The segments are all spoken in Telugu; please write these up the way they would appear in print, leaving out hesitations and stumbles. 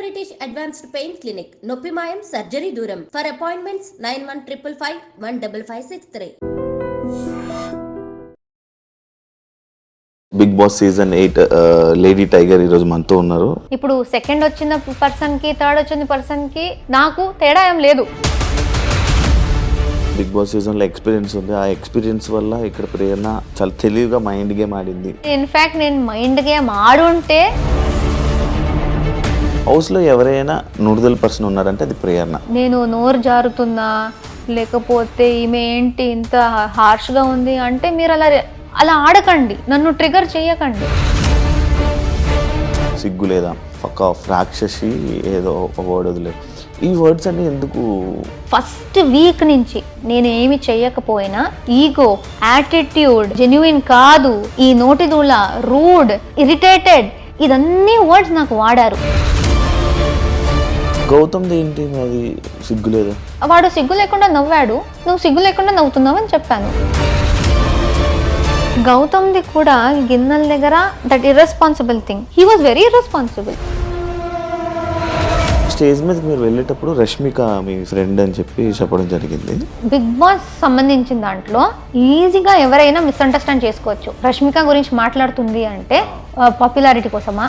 బ్రిటిష్ అడ్వాన్స్డ్ పెయిన్ క్లినిక్, నొప్పి మాయం, సర్జరీ దూరం. For appointments 9155515563. Bigg Boss season 8 lady tiger ఈరోజు మనతో ఉన్నారు. ఇప్పుడు సెకండ్ వచ్చిన పర్సన్కి థర్డ్ వచ్చిన పర్సన్కి నాకు తేడా ఏం లేదు. బిగ్ బాస్ సీజన్లో ఎక్స్పీరియన్స్ ఉంది. ఆ ఎక్స్పీరియన్స్ వల్ల ఇక్కడ ప్రేరణ చాలా తెలివిగా మైండ్ గేమ్ ఆడింది. ఇన్ఫాక్ట్ నేను మైండ్ గేమ్ ఆడుంటే హౌస్లో ఎవరైనా నూడుదల పర్సన్ ఉన్నారంటే అది ప్రేరణ. నేను నోరు జారుతున్నా లేకపోతే ఈమె ఏంటి ఇంత హార్ష్గా ఉంది అంటే మీరు అలా ఆడకండి, నన్ను ట్రిగర్ చేయకండి. సిగ్గు లేదా ఒక రాక్షసి ఏదో ఒక వర్డ్ వదిలేదు. ఈ వర్డ్స్ అన్ని ఎందుకు? ఫస్ట్ వీక్ నుంచి నేను ఏమి చెయ్యకపోయినా ఈగో, యాటిట్యూడ్, జెన్యున్ కాదు, ఈ నోటిదూల, రూడ్, ఇరిటేటెడ్, ఇదన్నీ వర్డ్స్ నాకు వాడారు. గౌతమ్ ఏంటి అది సిగ్గు లేదా? వాడు సిగ్గు లేకుండా నవ్వాడు, నువ్వు సిగ్గు లేకుండా నవ్వుతున్నావు అని చెప్పాను. గౌతమ్ది కూడా గిన్నెల దగ్గర that irresponsible thing, he was very irresponsible. Stage మీద మీరు వెళ్ళేటప్పుడు రష్మిక మీ ఫ్రెండ్ అని చెప్పి చెప్పడం జరిగింది. బిగ్ బాస్ సంబంధించిన దాంట్లో ఈజీగా ఎవరైనా మిస్అండర్స్టాండ్ చేసుకోవచ్చు. రష్మిక గురించి మాట్లాడుతుంది అంటే పాపులారిటీ కోసమా?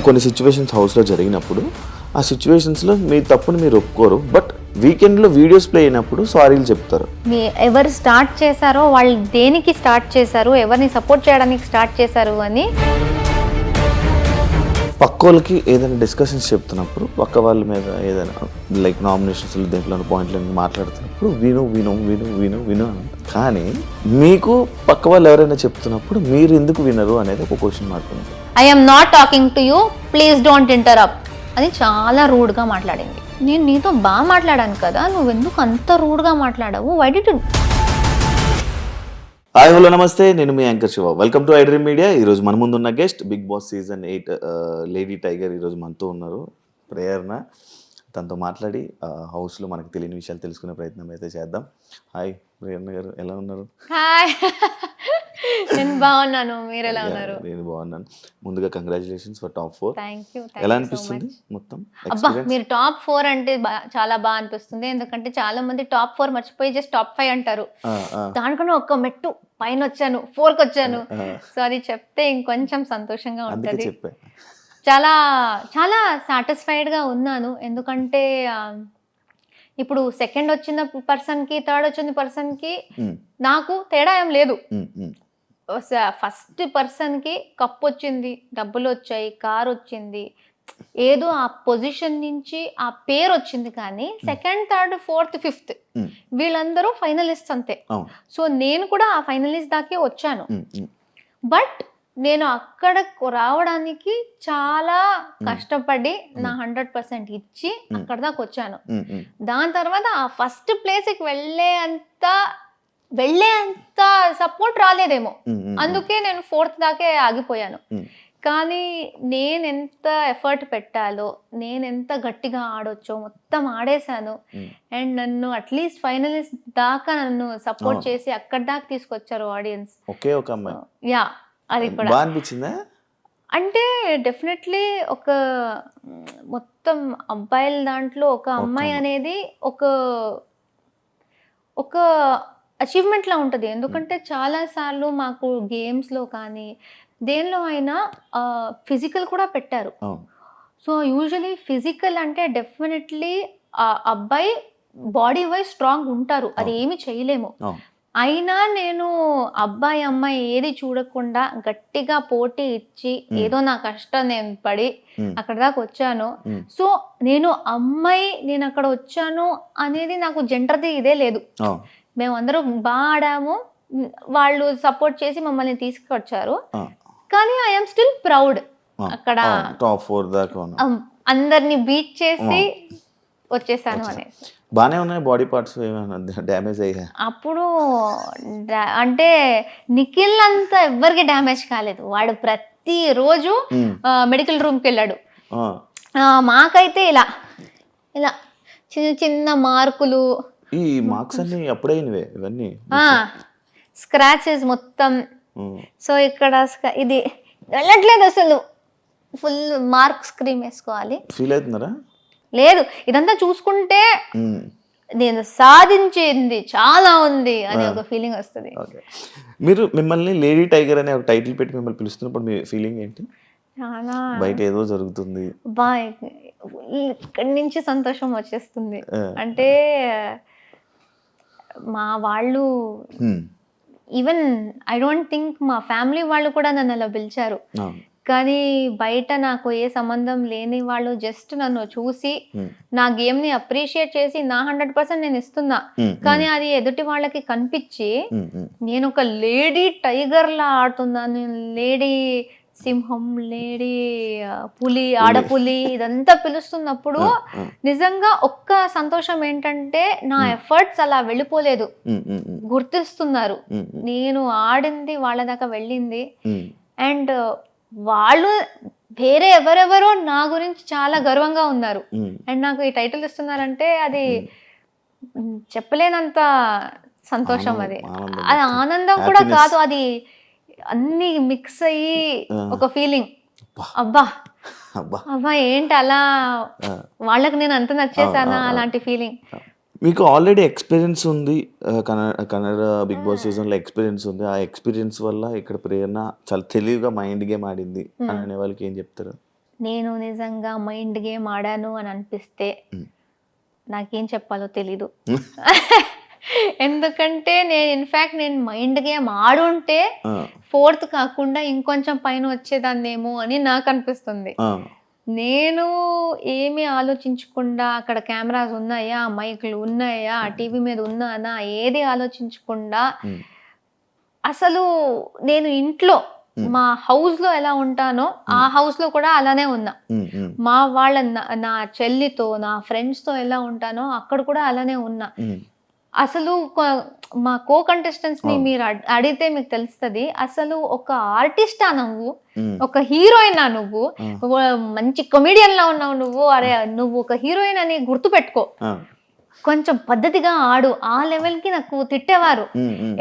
కొన్ని సిచ్యువేషన్స్ హౌస్లో జరిగినప్పుడు ఆ సిచ్యువేషన్స్లో మీ తప్పుని మీరు ఒప్పుకోరు, బట్ వీకెండ్లో వీడియోస్ ప్లే అయినప్పుడు సారీలు చెప్తారు. ఎవరు స్టార్ట్ చేశారో, వాళ్ళు దేనికి స్టార్ట్ చేశారు, ఎవరిని సపోర్ట్ చేయడానికి స్టార్ట్ చేశారు అని పక్కోళ్ళకి ఏదైనా డిస్కషన్స్ చెప్తున్నప్పుడు పక్క వాళ్ళ మీద ఏదైనా లైక్ నామినేషన్స్ దేంట్లో పాయింట్లను మాట్లాడుతున్నప్పుడు విను విను విను విను విను అని. కానీ మీకు పక్క వాళ్ళు ఎవరైనా చెప్తున్నప్పుడు మీరు ఎందుకు వినరు అనేది ఒక క్వశ్చన్ మార్క్ ఉంది. I am not talking to you, please don't interrupt అని చాలా రూడ్గా మాట్లాడింది. నేను నీతో బాగా మాట్లాడాను కదా, నువ్వు ఎందుకు అంత రూడ్గా మాట్లాడావు? Why did you? Hi hello నమస్తే, నేను మీ anchor Shiva. Welcome to iDream media. ఈరోజు మన ముందు ఉన్న guest Bigg Boss season 8 lady tiger ఈరోజు మనతో ఉన్నారు, ప్రేరణ. తనతో మాట్లాడి హౌస్లో మనకు తెలియని విషయాలు తెలుసుకునే ప్రయత్నం అయితే చేద్దాం. హాయ్ ప్రేరణ గారు, ఎలా ఉన్నారు? హాయ్, నేను బాగున్నాను, మీరు ఎలా ఉన్నారు? నేను బాగున్నాను. ముందుగా congratulations for top 4. Thank you. ఎలా అనిపిస్తుంది మొత్తం? అబ్బా, మీరు టాప్ 4 అంటే చాలా బాగా అనిపిస్తుంది. ఎందుకంటే చాలా మంది టాప్ 4 మర్చిపోయి జస్ట్ టాప్ 5 అంటారు. దానికన్నా ఒక్క మెట్టు పైన వచ్చాను, 4కి వచ్చాను. సో అది చెప్తే ఇంకొంచెం సంతోషంగా ఉంటుంది. చాలా చాలా సాటిస్ఫైడ్గా ఉన్నాను. ఎందుకంటే ఇప్పుడు సెకండ్ వచ్చిన పర్సన్కి థర్డ్ వచ్చిన పర్సన్కి నాకు తేడా ఏం లేదు. ఫస్ట్ పర్సన్కి కప్ వచ్చింది, డబ్బులు వచ్చాయి, కార్ వచ్చింది, ఏదో ఆ పొజిషన్ నుంచి ఆ పేరు వచ్చింది. కానీ సెకండ్, థర్డ్, ఫోర్త్, ఫిఫ్త్ వీళ్ళందరూ ఫైనలిస్ట్ అంతే. సో నేను కూడా ఆ ఫైనలిస్ట్ దాకే వచ్చాను. బట్ నేను అక్కడ రావడానికి చాలా కష్టపడి నా 100% ఇచ్చి అక్కడ దాకా వచ్చాను. దాని తర్వాత ఆ ఫస్ట్ ప్లేస్కి వెళ్ళేంత సపోర్ట్ రాలేదేమో, అందుకే నేను 4th దాకే ఆగిపోయాను. కానీ నేను ఎంత ఎఫర్ట్ పెట్టాలో, నేను ఎంత గట్టిగా ఆడొచ్చో మొత్తం ఆడేశాను. అండ్ నన్ను అట్లీస్ట్ ఫైనలిస్ట్ దాకా నన్ను సపోర్ట్ చేసి అక్కడ దాకా తీసుకొచ్చారు ఆడియన్స్. ఒకే ఒక అమ్మాయి. యా, అది కూడా బాగా అనిపించిందా? అంటే డెఫినెట్లీ ఒక మొత్తం అబ్బాయిల దాంట్లో ఒక అమ్మాయి అనేది ఒక అచీవ్మెంట్ లా ఉంటుంది. ఎందుకంటే చాలాసార్లు మాకు గేమ్స్లో కానీ దేనిలో అయినా ఫిజికల్ కూడా పెట్టారు. సో యూజువలీ ఫిజికల్ అంటే డెఫినెట్లీ ఆ అబ్బాయి బాడీ వైజ్ స్ట్రాంగ్ ఉంటారు, అది ఏమి చేయలేము. అయినా నేను అబ్బాయి అమ్మాయి ఏది చూడకుండా గట్టిగా పోటీ ఇచ్చి ఏదో నా కష్టం నేను పడి అక్కడ దాకా వచ్చాను. సో నేను అక్కడ వచ్చాను అనేది నాకు జెండర్ది ఇదే లేదు. మేమందరం బాగా ఆడాము, వాళ్ళు సపోర్ట్ చేసి మమ్మల్ని తీసుకొచ్చారు. కానీ ఐఎమ్ స్టిల్ ప్రౌడ్. అక్కడ టాప్ 4 దాకా అందరిని బీట్ చేసి వచ్చేసాను అనేది. బానే ఉన్నాయి. బాడీ పార్ట్స్ ఏమైనా డ్యామేజ్ అయ్యా? అప్పుడు అంటే నిఖిల్ అంతా ఎవ్వరికి డ్యామేజ్ కాలేదు. వాడు ప్రతిరోజు మెడికల్ రూమ్కి వెళ్ళాడు. మాకైతే ఇలా ఇలా చిన్న చిన్న మార్కులు. ఈ మార్క్స్ అన్ని అప్పుడైనవే ఇవన్నీ, స్క్రాచెస్ మొత్తం. సో ఇక్కడ ఇది వెళ్ళట్లేదు అసలు. ఫుల్ మార్క్స్ క్రీమ్ వేసుకోవాలి. ఫీల్ అవుతున్నారా? లేదు, ఇదంతా చూసుకుంటే నేను సాధించింది చాలా ఉంది అనే ఒక ఫీలింగ్ వస్తుంది. మీరు మిమ్మల్ని లేడీ టైగర్ అనే ఒక టైటిల్ పెట్టి మిమ్మల్ని పిలుస్తున్నప్పుడు మీ ఫీలింగ్ ఏంటి? చాలా బయట ఏదో జరుగుతుంది, ఇక్కడి నుంచి సంతోషం వచ్చేస్తుంది. అంటే మా వాళ్ళు ఈవెన్ ఐ డోంట్ థింక్ మా ఫ్యామిలీ వాళ్ళు కూడా నన్ను అలా పిలిచారు. కానీ బయట నాకు ఏ సంబంధం లేని వాళ్ళు జస్ట్ నన్ను చూసి నా గేమ్ని అప్రిషియేట్ చేసి నా 100% నేను ఇస్తున్నా, కానీ అది ఎదుటి వాళ్ళకి కనిపించి నేను ఒక లేడీ టైగర్లా ఆడుతున్నాను, లేడీ సింహం, లేడీ పులి, ఆడపులి ఇదంతా పిలుస్తున్నప్పుడు నిజంగా ఒక్క సంతోషం ఏంటంటే నా ఎఫర్ట్స్ అలా వెళ్ళిపోలేదు, గుర్తిస్తున్నారు. నేను ఆడింది వాళ్ళ దాకా వెళ్ళింది. అండ్ వాళ్ళు వేరే ఎవరెవరో నా గురించి చాలా గర్వంగా ఉన్నారు. అండ్ నాకు ఈ టైటిల్ ఇస్తున్నారంటే అది చెప్పలేనంత సంతోషం. అది ఆనందం కూడా కాదు, అది అన్ని మిక్స్ అయ్యి ఒక ఫీలింగ్. అబ్బా అబ్బా ఏంటి అలా వాళ్ళకి నేను అంత నచ్చేసానా అలాంటి ఫీలింగ్. మీకు ఆల్రెడీ ఎక్స్పీరియన్స్ ఉంది, కన్నడ బిగ్ బాస్ సీజన్లో ఎక్స్పీరియన్స్ ఉంది. ఆ ఎక్స్పీరియన్స్ వల్ల ఇక్కడ ప్రేరణ చాలా తెలివిగా మైండ్ గేమ్ ఆడింది అని అనే వాళ్ళకి ఏం చెప్తారు? నేను నిజంగా మైండ్ గేమ్ ఆడాను అని అనిపిస్తే నాకేం చెప్పాలో తెలీదు. ఎందుకంటే నేను మైండ్ గేమ్ ఆడుంటే 4th కాకుండా ఇంకొంచెం పైన వచ్చేదాన్నేమో అని నాకు అనిపిస్తుంది. నేను ఏమీ ఆలోచించకుండా అక్కడ కెమెరాస్ ఉన్నాయా, మైక్లు ఉన్నాయా, టీవీ మీద ఉన్నానా, ఏది ఆలోచించకుండా అసలు నేను ఇంట్లో మా హౌస్ లో ఎలా ఉంటానో ఆ హౌస్ లో కూడా అలానే ఉన్నా. మా వాళ్ళ నా చెల్లితో నా ఫ్రెండ్స్ తో ఎలా ఉంటానో అక్కడ కూడా అలానే ఉన్నా. అసలు మా కో కంటెస్టెంట్స్ ని మీరు అడిగితే మీకు తెలుస్తుంది, అసలు ఒక ఆర్టిస్టా నువ్వు, ఒక హీరోయినా నువ్వు, మంచి కమెడియన్ లా ఉన్నావు నువ్వు, అరే నువ్వు ఒక హీరోయిన్ అని గుర్తు పెట్టుకో, కొంచెం పద్ధతిగా ఆడు, ఆ లెవెల్ కి నాకు తిట్టేవారు.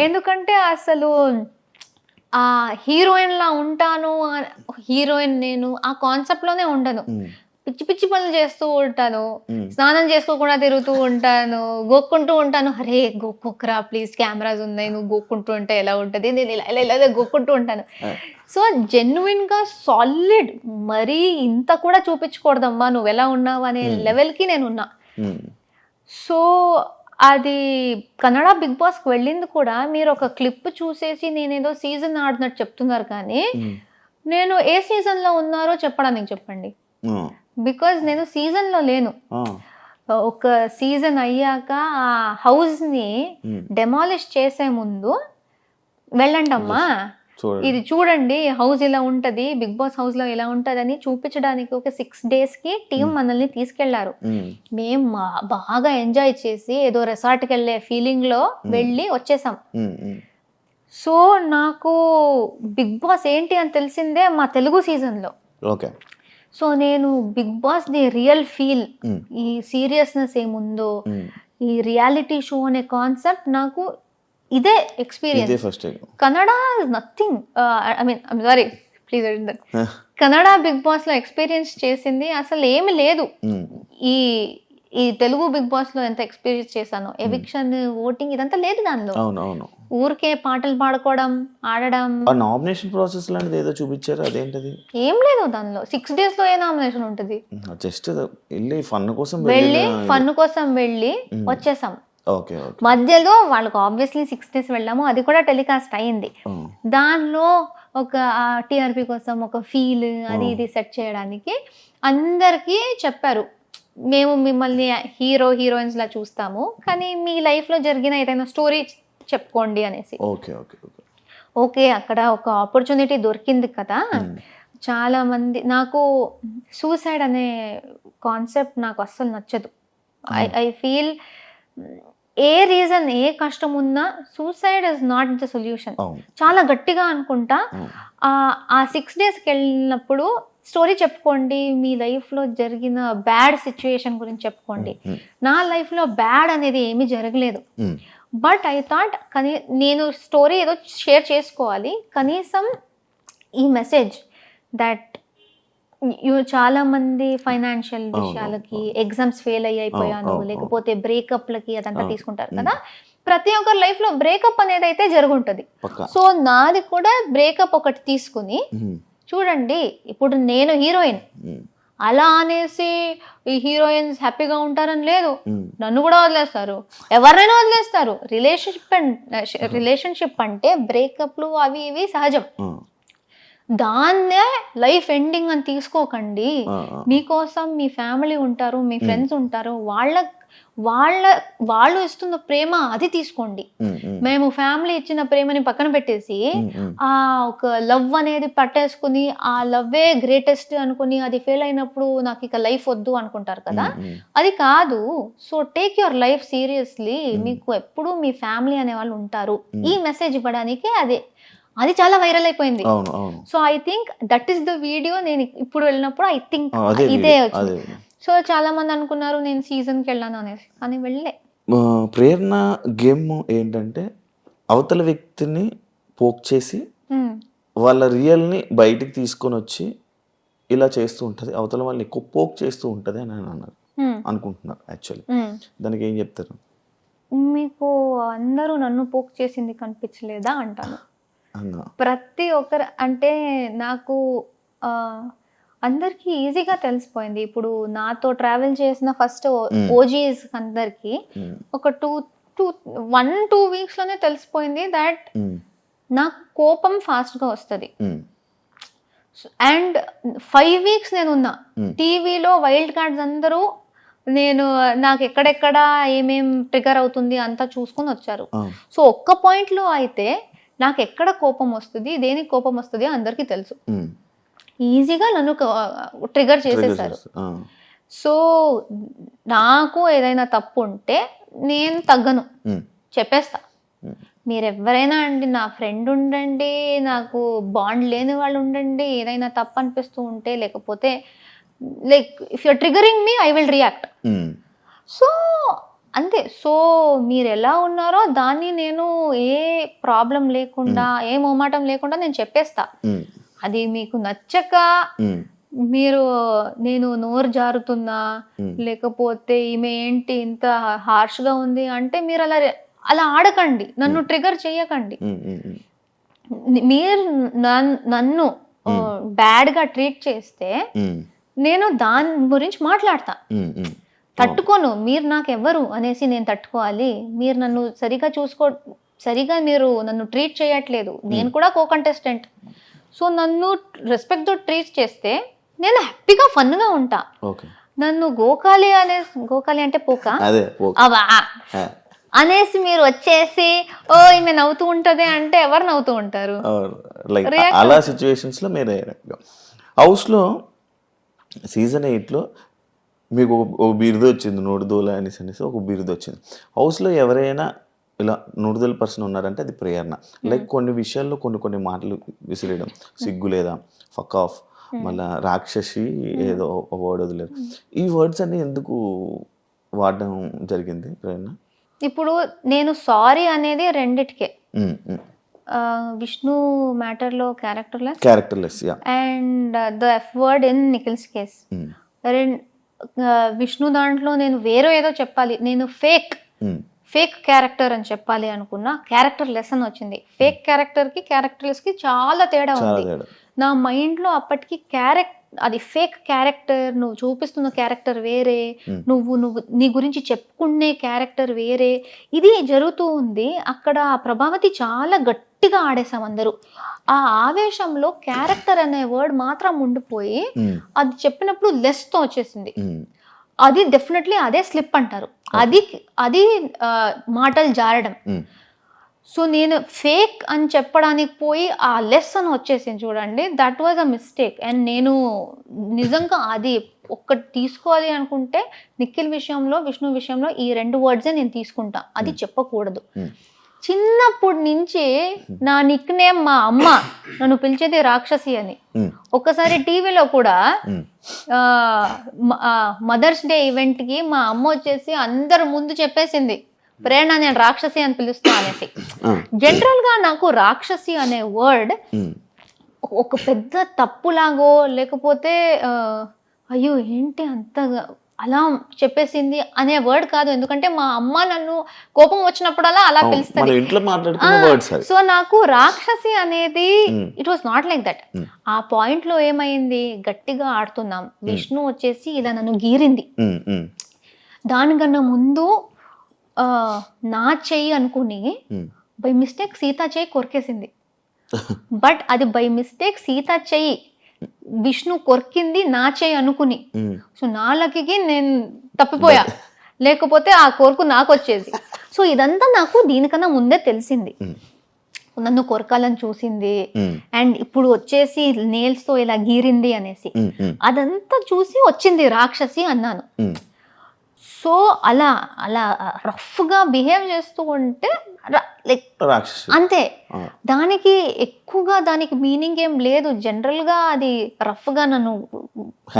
ఎందుకంటే అసలు ఆ హీరోయిన్ లా ఉంటాను, హీరోయిన్ నేను ఆ కాన్సెప్ట్ లోనే ఉండను. పిచ్చి పిచ్చి పనులు చేస్తూ ఉంటాను, స్నానం చేసుకోకుండా తిరుగుతూ ఉంటాను, గోక్కుంటూ ఉంటాను. అరే గోక్కురా ప్లీజ్, కెమెరాస్ ఉన్నాయి, నువ్వు గోక్కుంటూ ఉంటే ఎలా ఉంటుంది, నేను ఇలా గోక్కుంటూ ఉంటాను. సో జెన్యున్ గా సాలిడ్, మరీ ఇంత కూడా చూపించకూడదమ్మా నువ్వు ఎలా ఉన్నావు అనే లెవెల్కి నేను ఉన్నా. సో అది కన్నడ బిగ్ బాస్కి వెళ్ళింది కూడా మీరు ఒక క్లిప్ చూసేసి నేనేదో సీజన్ ఆడినట్టు చెప్తున్నారు, కానీ నేను ఏ సీజన్లో ఉన్నారో చెప్పడానికి చెప్పండి. బికాజ్ నేను సీజన్లో లేను. ఒక సీజన్ అయ్యాక ఆ హౌస్ని డెమాలిష్ చేసే ముందు వెళ్ళండి అమ్మా, ఇది చూడండి హౌస్ ఇలా ఉంటుంది, బిగ్ బాస్ హౌస్ లో ఇలా ఉంటుంది అని చూపించడానికి ఒక 6 days కి టీం మనల్ని తీసుకెళ్లారు. మేము బాగా ఎంజాయ్ చేసి ఏదో రిసార్ట్కి వెళ్ళే ఫీలింగ్ లో వెళ్ళి వచ్చేసాం. సో నాకు బిగ్ బాస్ ఏంటి అని తెలిసిందే మా తెలుగు సీజన్ లో. సో నేను Bigg Boss the real feel, ఈ సీరియస్నెస్ ఏముందో, ఈ రియాలిటీ షో అనే కాన్సెప్ట్ నాకు ఇదే experience. Kannada nothing, I mean I'm sorry please, Kannada Bigg Boss లో ఎక్స్పీరియన్స్ చేసింది అసలు ఏమి లేదు. ఈ తెలుగు బిగ్ బాస్ లో ఎంత ఎక్స్పీరియన్స్ చేశాను, ఎవిక్షన్, ఓటింగ్ ఇదంతా లేదు దానిలో. ఊరికే పాటలు పాడుకోవడం, ఆడడం. నామినేషన్ ప్రాసెస్ లాంటిది ఏదో చూపించారు, అదేంటది? ఏం లేదు దానిలో. 6 days లో ఏ నామినేషన్ ఉంటుంది? జస్ట్ ఫన్ కోసం వెళ్ళి వచ్చేసాం. మధ్యలో వాళ్ళకు ఆబ్వియస్లీ 6 days వెళ్ళాము, అది కూడా టెలికాస్ట్ అయింది. దానిలో ఒక టీఆర్పీ కోసం ఒక ఫీల్ అది ఇది సెట్ చేయడానికి అందరికీ చెప్పారు, మేము మిమ్మల్ని హీరోయిన్స్ లా చూస్తాము, కానీ మీ లైఫ్ లో జరిగిన ఏదైనా స్టోరీ చెప్పుకోండి అనేసి. ఓకే అక్కడ ఒక ఆపర్చునిటీ దొరికింది కదా. చాలా మంది, నాకు సూసైడ్ అనే కాన్సెప్ట్ నాకు అస్సలు నచ్చదు. ఐ ఫీల్ ఏ రీజన్, ఏ కష్టం ఉన్నా suicide is not the solution. చాలా గట్టిగా అనుకుంటా. ఆ 6 daysకి వెళ్ళినప్పుడు స్టోరీ చెప్పుకోండి, మీ లైఫ్లో జరిగిన బ్యాడ్ సిచ్యుయేషన్ గురించి చెప్పుకోండి. నా లైఫ్లో బ్యాడ్ అనేది ఏమీ జరగలేదు, బట్ ఐ థాట్ కానీ నేను స్టోరీ ఏదో షేర్ చేసుకోవాలి, కనీసం ఈ మెసేజ్ దట్ చాలా మంది ఫైనాన్షియల్ విషయాలకి ఎగ్జామ్స్ ఫెయిల్ అయిపోయాను లేకపోతే బ్రేకప్లకి అదంతా తీసుకుంటారు కదా. ప్రతి ఒక్కరి లైఫ్ లో బ్రేకప్ అనేది అయితే జరుగుంటది. సో నాది కూడా బ్రేకప్ ఒకటి తీసుకుని చూడండి, ఇప్పుడు నేను హీరోయిన్ అలా అనేసి ఈ హీరోయిన్స్ హ్యాపీగా ఉంటారని లేదు, నన్ను కూడా వదిలేస్తారు, ఎవరినైనా వదిలేస్తారు. రిలేషన్షిప్ అంటే బ్రేకప్లు అవి ఇవి సహజం. దాన్నే లైఫ్ ఎండింగ్ అని తీసుకోకండి. మీకోసం మీ ఫ్యామిలీ ఉంటారు, మీ ఫ్రెండ్స్ ఉంటారు, వాళ్ళు ఇస్తున్న ప్రేమ అది తీసుకోండి. మేము ఫ్యామిలీ ఇచ్చిన ప్రేమని పక్కన పెట్టేసి ఆ ఒక లవ్ అనేది పట్టేసుకుని ఆ లవ్వే గ్రేటెస్ట్ అనుకుని అది ఫెయిల్ అయినప్పుడు నాకు ఇక లైఫ్ వద్దు అనుకుంటారు కదా, అది కాదు. So take your life seriously. మీకు ఎప్పుడు మీ ఫ్యామిలీ అనే వాళ్ళు ఉంటారు. ఈ మెసేజ్ ఇవ్వడానికి అది చాలా వైరల్ అయిపోయింది. So I think that is the video. నేను ఇప్పుడు వెళ్ళినప్పుడు ఐ థింక్ ఇదే వచ్చింది. సో చాలా మంది అనుకున్నారు నేను సీజన్కి వెళ్ళాను అనేసి, కానీ వెళ్ళే. ప్రేరణ గేమ్ ఏంటంటే అవతల వ్యక్తిని పోక్ చేసి వాళ్ళ రియల్ని బయటికి తీసుకొని వచ్చి ఇలా చేస్తూ ఉంటుంది, అవతల వాళ్ళని ఎక్కువ పోక్ చేస్తూ ఉంటుంది అని అన్నారు అనుకుంటున్నారు. యాక్చువల్లీ దానికి ఏం చెప్తారు? మీకు అందరూ నన్ను పోక్ చేసింది కనిపించలేదా అంటాను. ప్రతి ఒక్కరు అంటే నాకు అందరికి ఈజీగా తెలిసిపోయింది. ఇప్పుడు నాతో ట్రావెల్ చేసిన ఫస్ట్ ఓజీస్ అందరికి ఒక 1-2 వీక్స్ లోనే తెలిసిపోయింది దట్ నాకు కోపం ఫాస్ట్ గా వస్తుంది. అండ్ 5 వీక్స్ నేను ఉన్నా టీవీలో వైల్డ్ కార్డ్స్ అందరూ నాకు ఎక్కడెక్కడ ఏమేం ట్రిగర్ అవుతుంది అంతా చూసుకుని వచ్చారు. సో ఒక్క పాయింట్ లో అయితే నాకు ఎక్కడ కోపం వస్తుంది, దేనికి కోపం వస్తుంది అందరికీ తెలుసు. ఈజీగా నన్ను ట్రిగర్ చేసేసారు. సో నాకు ఏదైనా తప్పు ఉంటే నేను తగ్గను, చెప్పేస్తా. మీరెవరైనా అండి, నా ఫ్రెండ్ ఉండండి, నాకు బాండ్ లేని వాళ్ళు ఉండండి, ఏదైనా తప్పు అనిపిస్తూ ఉంటే లేకపోతే like if you're triggering me I will react. So అంతే. సో మీరు ఎలా ఉన్నారో దాన్ని నేను ఏ ప్రాబ్లం లేకుండా ఏ మొహమాటం లేకుండా నేను చెప్పేస్తా. అది మీకు నచ్చక మీరు నేను నోరు జారుతున్నా లేకపోతే ఈమె ఏంటి ఇంత హార్ష్గా ఉంది అంటే మీరు అలా ఆడకండి, నన్ను ట్రిగర్ చేయకండి. మీరు నన్ను బ్యాడ్గా ట్రీట్ చేస్తే నేను దాని గురించి మాట్లాడతా. తట్టుకోను. మీరు నాకు ఎవరు అనేసి నేను తట్టుకోవాలి. మీరు నన్ను సరిగా మీరు నన్ను ట్రీట్ చేయట్లేదు, నేను కూడా కో-కంటెస్టెంట్. సో నన్ను రెస్పెక్ట్తో ట్రీట్ చేస్తే నేను హ్యాపీగా ఫన్గా ఉంటా. నన్ను గోకాలి అంటే పోక అనేసి మీరు వచ్చేసి ఓ ఈమె నవ్వుతూ ఉంటది అంటే ఎవరు నవ్వుతూ ఉంటారు? అలా సిచ్యువేషన్స్ లో మీరు హౌస్లో సీజన్ 8లో మీకు ఒక బిరుదు వచ్చింది, నోడుదోల అనేసి ఒక బిరుదు వచ్చింది. హౌస్లో ఎవరైనా ఇలా నోడుదోల పర్సన్ ఉన్నారంటే అది ప్రేరణ. లైక్ కొన్ని విషయాల్లో కొన్ని మాటలు విసిరేయడం, సిగ్గు లేదా, ఫక్ ఆఫ్, మళ్ళీ రాక్షసి ఏదో వర్డ్ వదిలేరు. ఈ వర్డ్స్ అన్ని ఎందుకు వాడడం జరిగింది ప్రేరణ? ఇప్పుడు నేను సారీ అనేది రెండిటికే. విష్ణు మ్యాటర్లో characterless and the F word in Nikhil's case. Vishnu దాంట్లో నేను వేరే ఏదో చెప్పాలి, నేను ఫేక్ క్యారెక్టర్ అని చెప్పాలి అనుకున్నా, క్యారెక్టర్ లెస్ అని వచ్చింది. ఫేక్ క్యారెక్టర్కి క్యారెక్టర్లెస్కి చాలా తేడా ఉంది. నా మైండ్లో అప్పటికి అది ఫేక్ క్యారెక్టర్, నువ్వు చూపిస్తున్న క్యారెక్టర్ వేరే, నువ్వు నీ గురించి చెప్పుకునే క్యారెక్టర్ వేరే, ఇది జరుగుతూ ఉంది. అక్కడ ప్రభావతి చాలా గట్టిగా ఆడేసాం అందరూ. ఆ ఆవేశంలో క్యారెక్టర్ అనే వర్డ్ మాత్రం ఉండిపోయి అది చెప్పినప్పుడు లెస్తో వచ్చేసింది. అది డెఫినెట్లీ అదే స్లిప్ అంటారు, అది మాటలు జారడం. సో నేను ఫేక్ అని చెప్పడానికి పోయి ఆ లెస్ అని వచ్చేసింది చూడండి, that was a mistake. And నేను నిజంగా అది ఒక్కటి తీసుకోవాలి అనుకుంటే నిఖిల్ విషయంలో, విష్ణు విషయంలో ఈ 2 వర్డ్సే నేను తీసుకుంటా, అది చెప్పకూడదు. చిన్నప్పటి నుంచి నా నిక్ నేమ్ మా అమ్మ నన్ను పిలిచేది రాక్షసి అని. ఒక్కసారి టీవీలో కూడా మదర్స్ డే ఈవెంట్కి మా అమ్మ వచ్చేసి అందరు ముందు చెప్పేసింది, ప్రేరణ నేను రాక్షసి అని పిలుస్తా అనేసి. జనరల్ గా నాకు రాక్షసి అనే వర్డ్ ఒక పెద్ద తప్పులాగో లేకపోతే అయ్యో ఏంటి అంతగా అలా చెప్పేసింది అనే వర్డ్ కాదు. ఎందుకంటే మా అమ్మ నన్ను కోపం వచ్చినప్పుడల్లా అలా పిలుస్తుంది. సో నాకు రాక్షసి అనేది it was not like that. ఆ పాయింట్ లో ఏమైంది, గట్టిగా ఆడుతున్నాం, విష్ణు వచ్చేసి ఇలా నన్ను గీరింది. దానికన్నా ముందు నా చెయ్యి అనుకుని బై మిస్టేక్ సీత చెయ్యి కొరికేసింది. బట్ అది బై మిస్టేక్ సీత చెయ్యి, విష్ణు కొరికింది నా చెయ్యి అనుకుని. సో నా లక్కీకి నేను తప్పిపోయా, లేకపోతే ఆ కొరకు నాకు వచ్చేది. సో ఇదంతా నాకు దీనికన్నా ముందే తెలిసింది. నన్ను కొరకాలని చూసింది అండ్ ఇప్పుడు వచ్చేసి నేల్స్ తో ఇలా గీరింది అనేసి, అదంతా చూసి వచ్చింది రాక్షసి అన్నాను. సో అలా అలా రఫ్ గా బిహేవ్ చేస్తూ ఉంటే లైక్ అంతే, దానికి ఎక్కువగా దానికి మీనింగ్ ఏం లేదు. జనరల్ గా అది రఫ్ గా నన్ను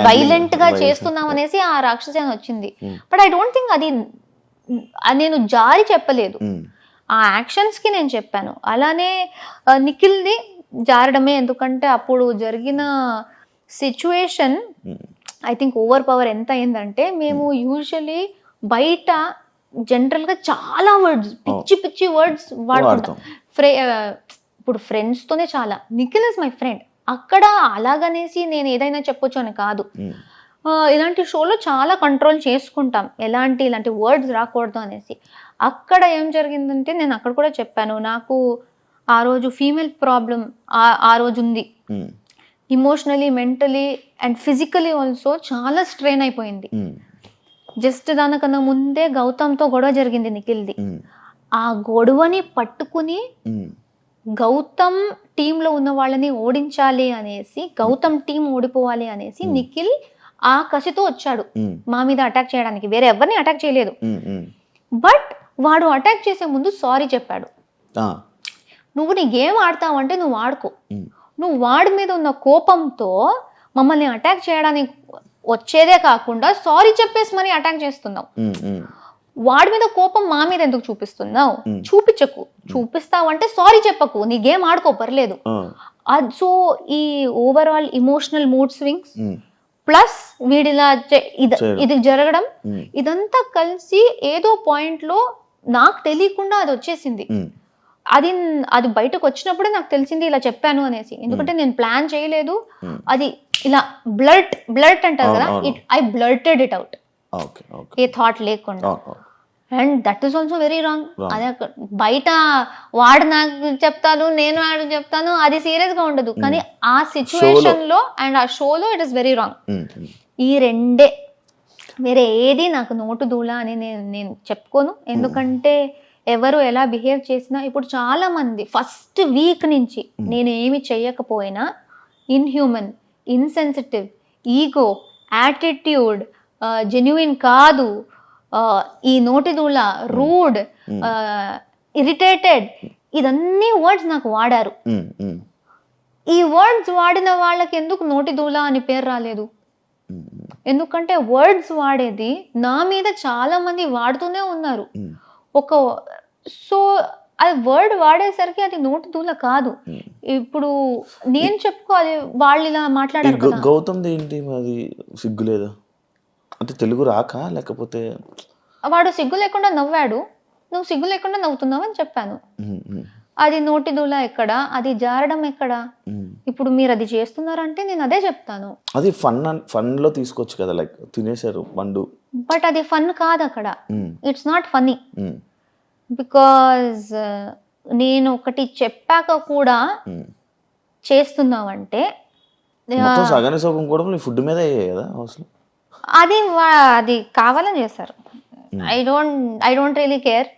వైలెంట్ గా చేస్తున్నాం అనేసి ఆ రాక్షసి అని వచ్చింది. బట్ ఐ డోంట్ థింక్ అది నేను జారి చెప్పలేదు, ఆ యాక్షన్స్ కి నేను చెప్పాను. అలానే నిఖిల్ది జారడమే, ఎందుకంటే అప్పుడు జరిగిన situation I think over power ఎంత అయిందంటే, మేము యూజువలీ బయట జనరల్ గా చాలా వర్డ్స్, పిచ్చి పిచ్చి వర్డ్స్ వాడుకుంటాం. ఇప్పుడు ఫ్రెండ్స్ తోనే చాలా, నిఖిల్ ఇస్ మై ఫ్రెండ్, అక్కడ అలాగనేసి నేను ఏదైనా చెప్పొచ్చు అని కాదు. ఇలాంటి షోలో చాలా కంట్రోల్ చేసుకుంటాం, ఇలాంటి వర్డ్స్ రాకూడదు అనేసి. అక్కడ ఏం జరిగిందంటే, నేను అక్కడ కూడా చెప్పాను, నాకు ఆ రోజు ఫీమేల్ ప్రాబ్లం ఆ రోజు ఉంది. Emotionally, mentally and physically also చాలా స్ట్రెయిన్ అయిపోయింది. జస్ట్ దానికన్నా ముందే గౌతమ్తో గొడవ జరిగింది నిఖిల్ది. ఆ గొడవని పట్టుకుని గౌతమ్ టీంలో ఉన్న వాళ్ళని ఓడించాలి అనేసి, గౌతమ్ టీం ఓడిపోవాలి అనేసి నిఖిల్ ఆ కసితో వచ్చాడు మా మీద అటాక్ చేయడానికి. వేరే ఎవరిని అటాక్ చేయలేదు. బట్ వాడు అటాక్ చేసే ముందు సారీ చెప్పాడు. నువ్వు నీ గేమ్ ఆడతావంటే నువ్వు ఆడుకో, నువ్వు వాడి మీద ఉన్న కోపంతో మమ్మల్ని అటాక్ చేయడానికి వచ్చేదే కాకుండా సారీ చెప్పేసి మరి అటాక్ చేస్తున్నావు. వాడి మీద కోపం మా మీద ఎందుకు చూపిస్తున్నావు? చూపించకు, చూపిస్తావంటే సారీ చెప్పకు, నీ గేమ్ ఆడుకో, పర్లేదు. సో ఈ overall emotional mood swings plus వీడిలా ఇది జరగడం, ఇదంతా కలిసి ఏదో పాయింట్ లో నాకు తెలియకుండా అది వచ్చేసింది. అది బయటకు వచ్చినప్పుడే నాకు తెలిసింది ఇలా చెప్పాను అనేసి. ఎందుకంటే నేను ప్లాన్ చేయలేదు, అది ఇలా బ్లర్ట్ అంటారు కదా, I blurted it out, a thought లేకుండా. And that is also very wrong. అదే బయట వాడు నాకు చెప్తాను, నేను వాడు చెప్తాను, అది సీరియస్ గా ఉండదు. కానీ ఆ సిచ్యువేషన్ లో అండ్ ఆ షోలో ఇట్ ఇస్ వెరీ రాంగ్. ఈ రెండే, వేరే ఏది నాకు నోటు దూల అని నేను చెప్పుకోను. ఎందుకంటే ఎవరు ఎలా బిహేవ్ చేసినా, ఇప్పుడు చాలా మంది ఫస్ట్ వీక్ నుంచి నేను ఏమి చెయ్యకపోయినా ఇన్హ్యూమన్, ఇన్సెన్సిటివ్, ఈగో, యాటిట్యూడ్, జెన్యుయిన్ కాదు, ఈ నోటి దూల, రూడ్, ఇరిటేటెడ్, ఇదన్నీ వర్డ్స్ నాకు వాడారు. ఈ వర్డ్స్ వాడిన వాళ్ళకి ఎందుకు నోటి దూల అని పేరు రాలేదు? ఎందుకంటే వర్డ్స్ వాడేది నా మీద చాలా మంది వాడుతూనే ఉన్నారు. సో అది వర్డ్ వాడేసరికి అది నోటి దూల కాదు. ఇప్పుడు నేను చెప్పుకోవాలి, వాళ్ళు ఇలా మాట్లాడారు. గౌతమ్ ఏంటి అది సిగ్గు లేదా అంటే, తెలుగు రాక లేకపోతే? వాడు సిగ్గు లేకుండా నవ్వాడు, నువ్వు సిగ్గు లేకుండా నవ్వుతున్నావు అని చెప్పాను. అది నోటి దూల ఎక్కడ, అది జారడం ఎక్కడ? ఇప్పుడు మీరు అది చేస్తున్నారంటే నేను అదే చెప్తాను. అది ఫన్ లో తీసుకోవచ్చు కదా, లైక్ తినేశారు పండు. బట్ అది ఫన్ కాదు అక్కడ, ఇట్స్ నాట్ ఫన్నీ. బికాజ్ నేను ఒకటి చెప్పాక కూడా చేస్తున్నావంటే సగానే సగం కూడా ఫుడ్ మీద కదా అసలు. అది కావాలని చేస్తారు. I don't really care.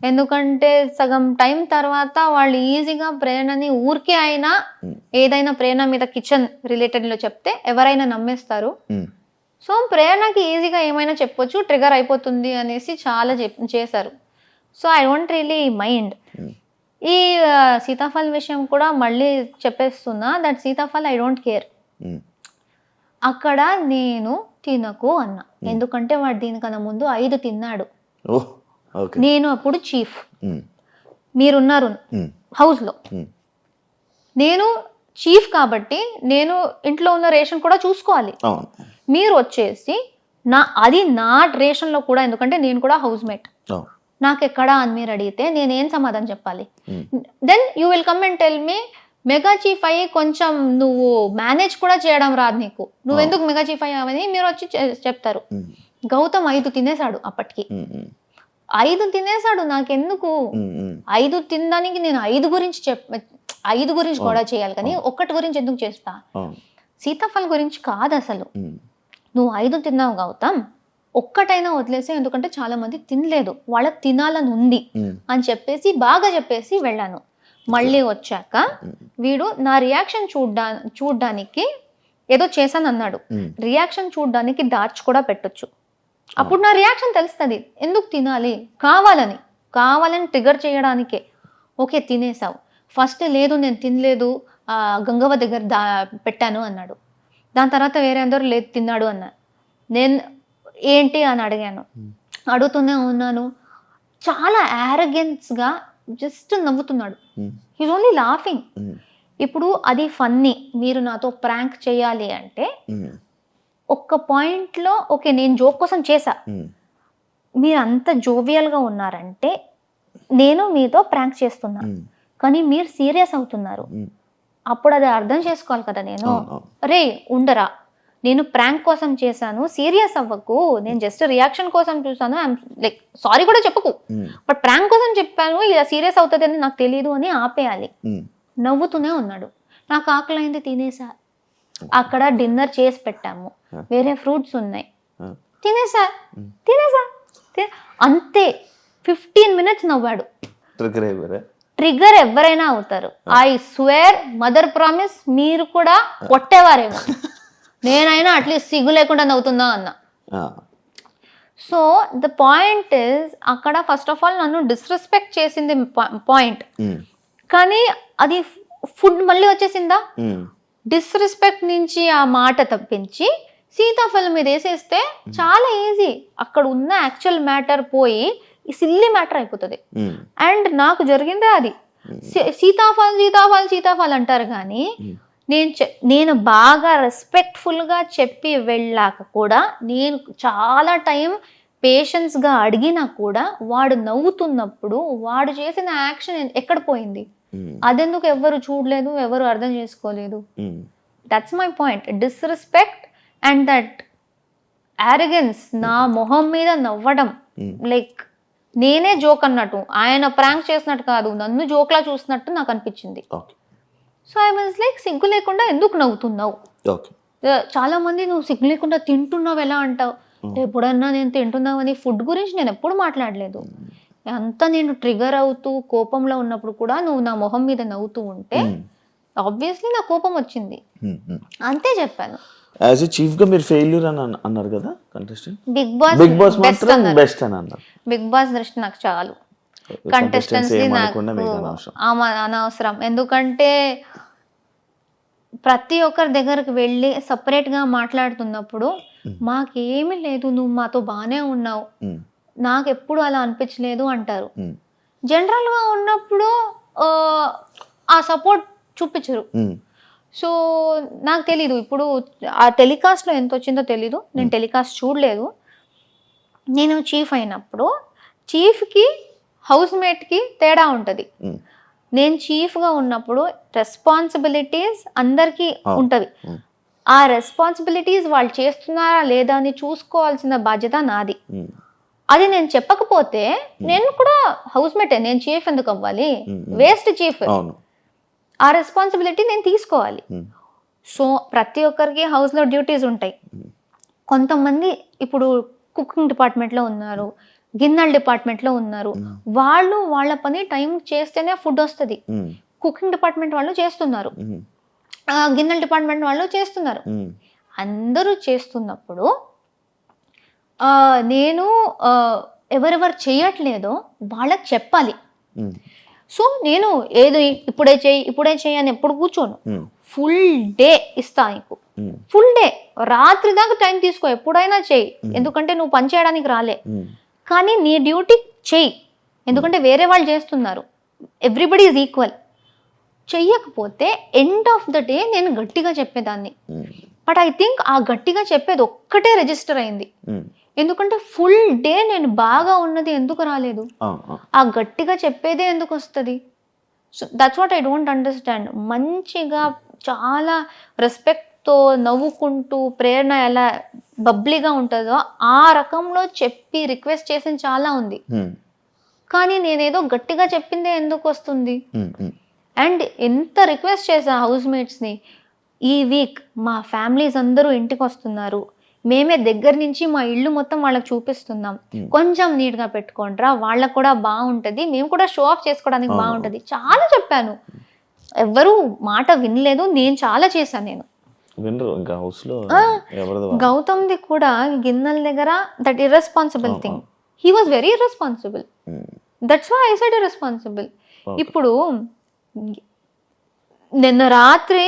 ఎందుకంటే సగం టైం తర్వాత వాళ్ళు ఈజీగా ప్రేరణని ఊరికే అయినా ఏదైనా ప్రేరణ మీద కిచెన్ రిలేటెడ్ లో చెప్తే ఎవరైనా నమ్మేస్తారు. సో ప్రేరణకి ఈజీగా ఏమైనా చెప్పొచ్చు, ట్రిగర్ అయిపోతుంది అనేసి చాలా చేశారు. So I don't really mind. ఈ సీతాఫల్ విషయం కూడా మళ్ళీ చెప్పేస్తున్నా, that sitaphal I don't care. అక్కడ నేను తినకు అన్నా, ఎందుకంటే వాడు దీనికన్నా ముందు 5 తిన్నాడు. నేను అప్పుడు చీఫ్, మీరున్నారు హౌస్ లో, నేను చీఫ్ కాబట్టి నేను ఇంట్లో ఉన్న రేషన్ కూడా చూసుకోవాలి. అవును. మీరు వచ్చేసి నా రేషన్లో కూడా, ఎందుకంటే నేను కూడా హౌస్ మేట్, అవును. నాకు ఎక్కడా అని మీరు అడిగితే నేనేం సమాధానం చెప్పాలి? Then you will come and tell me mega chief అయ్యి కొంచెం నువ్వు మేనేజ్ కూడా చేయడం రాదు నీకు, నువ్వెందుకు మెగా చీఫ్ అయ్యావని మీరు వచ్చి చెప్తారు. గౌతమ్ 5 తినేశాడు అప్పటికి, 5 తినేశాడు. నాకెందుకు 5 తినడానికి నేను 5 గురించి కూడా చేయాలి, కానీ ఒక్కటి గురించి ఎందుకు చేస్తా? సీతాఫల్ గురించి కాదు అసలు. నువ్వు 5 తిన్నావు గౌతమ్, ఒక్కటైనా వదిలేసే, ఎందుకంటే చాలా మంది తినలేదు, వాళ్ళకి తినాలని ఉంది అని బాగా చెప్పేసి వెళ్ళాను. మళ్ళీ వచ్చాక వీడు నా రియాక్షన్ చూడ్డానికి ఏదో చేశాను అన్నాడు. రియాక్షన్ చూడ్డానికి దాచి కూడా పెట్టొచ్చు, అప్పుడు నా రియాక్షన్ తెలుస్తుంది ఎందుకు తినాలి, కావాలని ట్రిగర్ చేయడానికే. ఓకే తినేసావు, ఫస్ట్ లేదు నేను తినలేదు గంగవ్వ దగ్గర పెట్టాను అన్నాడు. దాని తర్వాత వేరే అందరూ లేదు తిన్నాడు అన్నారు. నేను ఏంటి అని అడిగాను, అడుగుతూనే ఉన్నాను. చాలా యారగెన్స్గా జస్ట్ నవ్వుతున్నాడు. He's only laughing. ఇప్పుడు అది ఫన్నీ, మీరు నాతో ప్రాంక్ చేయాలి అంటే ఒక్క పాయింట్లో ఓకే నేను జోక్ కోసం చేశా, మీరు అంత జోవియల్గా ఉన్నారంటే నేను మీతో ప్రాంక్ చేస్తున్నా, కానీ మీరు సీరియస్ అవుతున్నారు, అప్పుడు అది అర్థం చేసుకోవాలి కదా. నేను రే ఉండరా, నేను ప్రాంక్ కోసం చేశాను, సీరియస్ అవ్వకు, నేను జస్ట్ రియాక్షన్ కోసం చూసాను, ఐఎమ్ లైక్ సారీ కూడా చెప్పకు, బట్ ప్రాంక్ కోసం చెప్పాను, ఇలా సీరియస్ అవుతుంది అని నాకు తెలియదు అని ఆపేయాలి. నవ్వుతూనే ఉన్నాడు. నాకు ఆకలి అయింది, తినేసా, అక్కడ డిన్నర్ చేసి పెట్టాము, వేరే ఫ్రూట్స్ ఉన్నాయి, తినేసా అంతే. 15 minutes నవ్వాడు. ట్రిగర్ ఎవరైనా అవుతారు. ఐ స్వేర్, మదర్ ప్రామిస్, మీరు కూడా కొట్టేవారేమో, నేనైనా అట్లీస్ట్ సిగ్గు లేకుండా నవ్వుతుందా అన్న. సో ద పాయింట్ ఇస్, అక్కడ ఫస్ట్ ఆఫ్ ఆల్ నన్ను డిస్రెస్పెక్ట్ చేసింది పాయింట్, కానీ అది ఫుడ్ మళ్ళీ వచ్చేసిందా. డిస్రెస్పెక్ట్ నుంచి ఆ మాట తప్పించి సీతాఫలం మీద వేసేస్తే చాలా ఈజీ, అక్కడ ఉన్న యాక్చువల్ మ్యాటర్ పోయి సిల్లీ మ్యాటర్ అయిపోతుంది. అండ్ నాకు జరిగిందే అది. సీతాఫల్ అంటారు, కానీ నేను బాగా రెస్పెక్ట్ఫుల్గా చెప్పి వెళ్ళాక కూడా, నేను చాలా టైం పేషెన్స్గా అడిగినా కూడా వాడు నవ్వుతున్నప్పుడు వాడు చేసిన యాక్షన్ ఎక్కడ పోయింది, అదెందుకు ఎవరు చూడలేదు, ఎవరు అర్థం చేసుకోలేదు. That's my point. Disrespect and that arrogance, నా మొహం మీద నవ్వడం, లైక్ నేనే జోక్ అన్నట్టు, ఆయన ప్రాంక్ చేసినట్టు కాదు, నన్ను జోక్లా చూసినట్టు నాకు అనిపించింది. సో ఐ వాజ్ లైక్, సిగ్గు లేకుండా ఎందుకు నవ్వుతున్నావు? చాలా మంది నువ్వు సిగ్గు లేకుండా తింటున్నావు ఎలా అంటావు? ఎప్పుడన్నా నేను తింటున్నావని ఫుడ్ గురించి నేను ఎప్పుడు మాట్లాడలేదు. అంతా నేను ట్రిగర్ అవుతూ కోపంలో ఉన్నప్పుడు కూడా నువ్వు నా మొహం మీద నవ్వుతూ ఉంటే ఆబ్వియస్లీ నా కోపం వచ్చింది, అంతే చెప్పాను. యాజ్ ఎ చీఫ్ గా మీరు ఫెయిల్యూర్ అని అన్నారు కదా కంటెస్టెంట్. బిగ్ బాస్ మాత్రం బెస్ట్ అని అన్నారు. బిగ్ బాస్ దృష్టి నాకు చాలు, కంటెస్టెంట్స్ నాకు అనవసరం. ఎందుకంటే ప్రతి ఒక్కరి దగ్గరకు వెళ్ళి సపరేట్గా మాట్లాడుతున్నప్పుడు మాకేమీ లేదు, నువ్వు మాతో బాగానే ఉన్నావు, నాకు ఎప్పుడు అలా అనిపించలేదు అంటారు. జనరల్గా ఉన్నప్పుడు ఆ సపోర్ట్ చూపించరు. సో నాకు తెలీదు ఇప్పుడు ఆ టెలికాస్ట్లో ఎంత వచ్చిందో తెలీదు, నేను టెలికాస్ట్ చూడలేదు. నేను చీఫ్ అయినప్పుడు చీఫ్కి హౌస్ మేట్కి తేడా ఉంటుంది. నేను చీఫ్గా ఉన్నప్పుడు రెస్పాన్సిబిలిటీస్ అందరికీ ఉంటుంది. ఆ రెస్పాన్సిబిలిటీస్ వాళ్ళు చేస్తున్నారా లేదా అని చూసుకోవాల్సిన బాధ్యత నాది. అది నేను చెప్పకపోతే నేను కూడా హౌస్ మేటే, నేను చీఫ్ ఎందుకు అవ్వాలి? Waste chief. ఆ రెస్పాన్సిబిలిటీ నేను తీసుకోవాలి. సో ప్రతి ఒక్కరికి హౌస్లో డ్యూటీస్ ఉంటాయి. కొంతమంది ఇప్పుడు కుకింగ్ డిపార్ట్మెంట్లో ఉన్నారు, గిన్నెల డిపార్ట్మెంట్లో ఉన్నారు, వాళ్ళు వాళ్ళ పని టైం చేస్తేనే ఫుడ్ వస్తుంది. కుకింగ్ డిపార్ట్మెంట్ వాళ్ళు చేస్తున్నారు, గిన్నెల డిపార్ట్మెంట్ వాళ్ళు చేస్తున్నారు. అందరూ చేస్తున్నప్పుడు నేను ఎవరెవరు చేయట్లేదో వాళ్ళకి చెప్పాలి. సో నేను ఏదో ఇప్పుడే చేయి అని ఎప్పుడు కూర్చోను. ఫుల్ డే ఇస్తా నీకు, ఫుల్ డే, రాత్రి దాకా టైం తీసుకో, ఎప్పుడైనా చేయి. ఎందుకంటే నువ్వు పని చేయడానికి రాలే, కానీ నీ డ్యూటీ చేయి. ఎందుకంటే వేరే వాళ్ళు చేస్తున్నారు, ఎవ్రీబడి ఈజ్ ఈక్వల్. చెయ్యకపోతే ఎండ్ ఆఫ్ ద డే నేను గట్టిగా చెప్పేదాన్ని. బట్ ఐ థింక్ ఆ గట్టిగా చెప్పేది ఒక్కటే రిజిస్టర్ అయింది. ఎందుకంటే ఫుల్ డే నేను బాగా ఉన్నది ఎందుకు రాలేదు, ఆ గట్టిగా చెప్పేదే ఎందుకు వస్తుంది? So that's what I don't understand. మంచిగా చాలా రెస్పెక్ట్తో నవ్వుకుంటూ ప్రేరణ ఎలా బబ్లీగా ఉంటుందో ఆ రకంలో చెప్పి రిక్వెస్ట్ చేసిన చాలా ఉంది. కానీ నేనేదో గట్టిగా చెప్పిందే ఎందుకు వస్తుంది? అండ్ ఎంత రిక్వెస్ట్ చేశా హౌస్ మేట్స్ని, ఈ వీక్ మా ఫ్యామిలీస్ అందరూ ఇంటికి వస్తున్నారు, మేమే దగ్గర నుంచి మా ఇల్లు మొత్తం వాళ్ళకి చూపిస్తున్నాం, కొంచెం నీట్గా పెట్టుకోండిరా, వాళ్ళకు కూడా బాగుంటుంది, మేము కూడా షో ఆఫ్ చేసుకోవడానికి బాగుంటుంది. చాలా చెప్పాను, ఎవ్వరూ మాట వినలేదు. నేను చాలా చేశాను. నేను గౌతమ్ది కూడా గిన్నెల దగ్గర that irresponsible thing, he was very irresponsible. That's why I said irresponsible. ఇప్పుడు నిన్న రాత్రి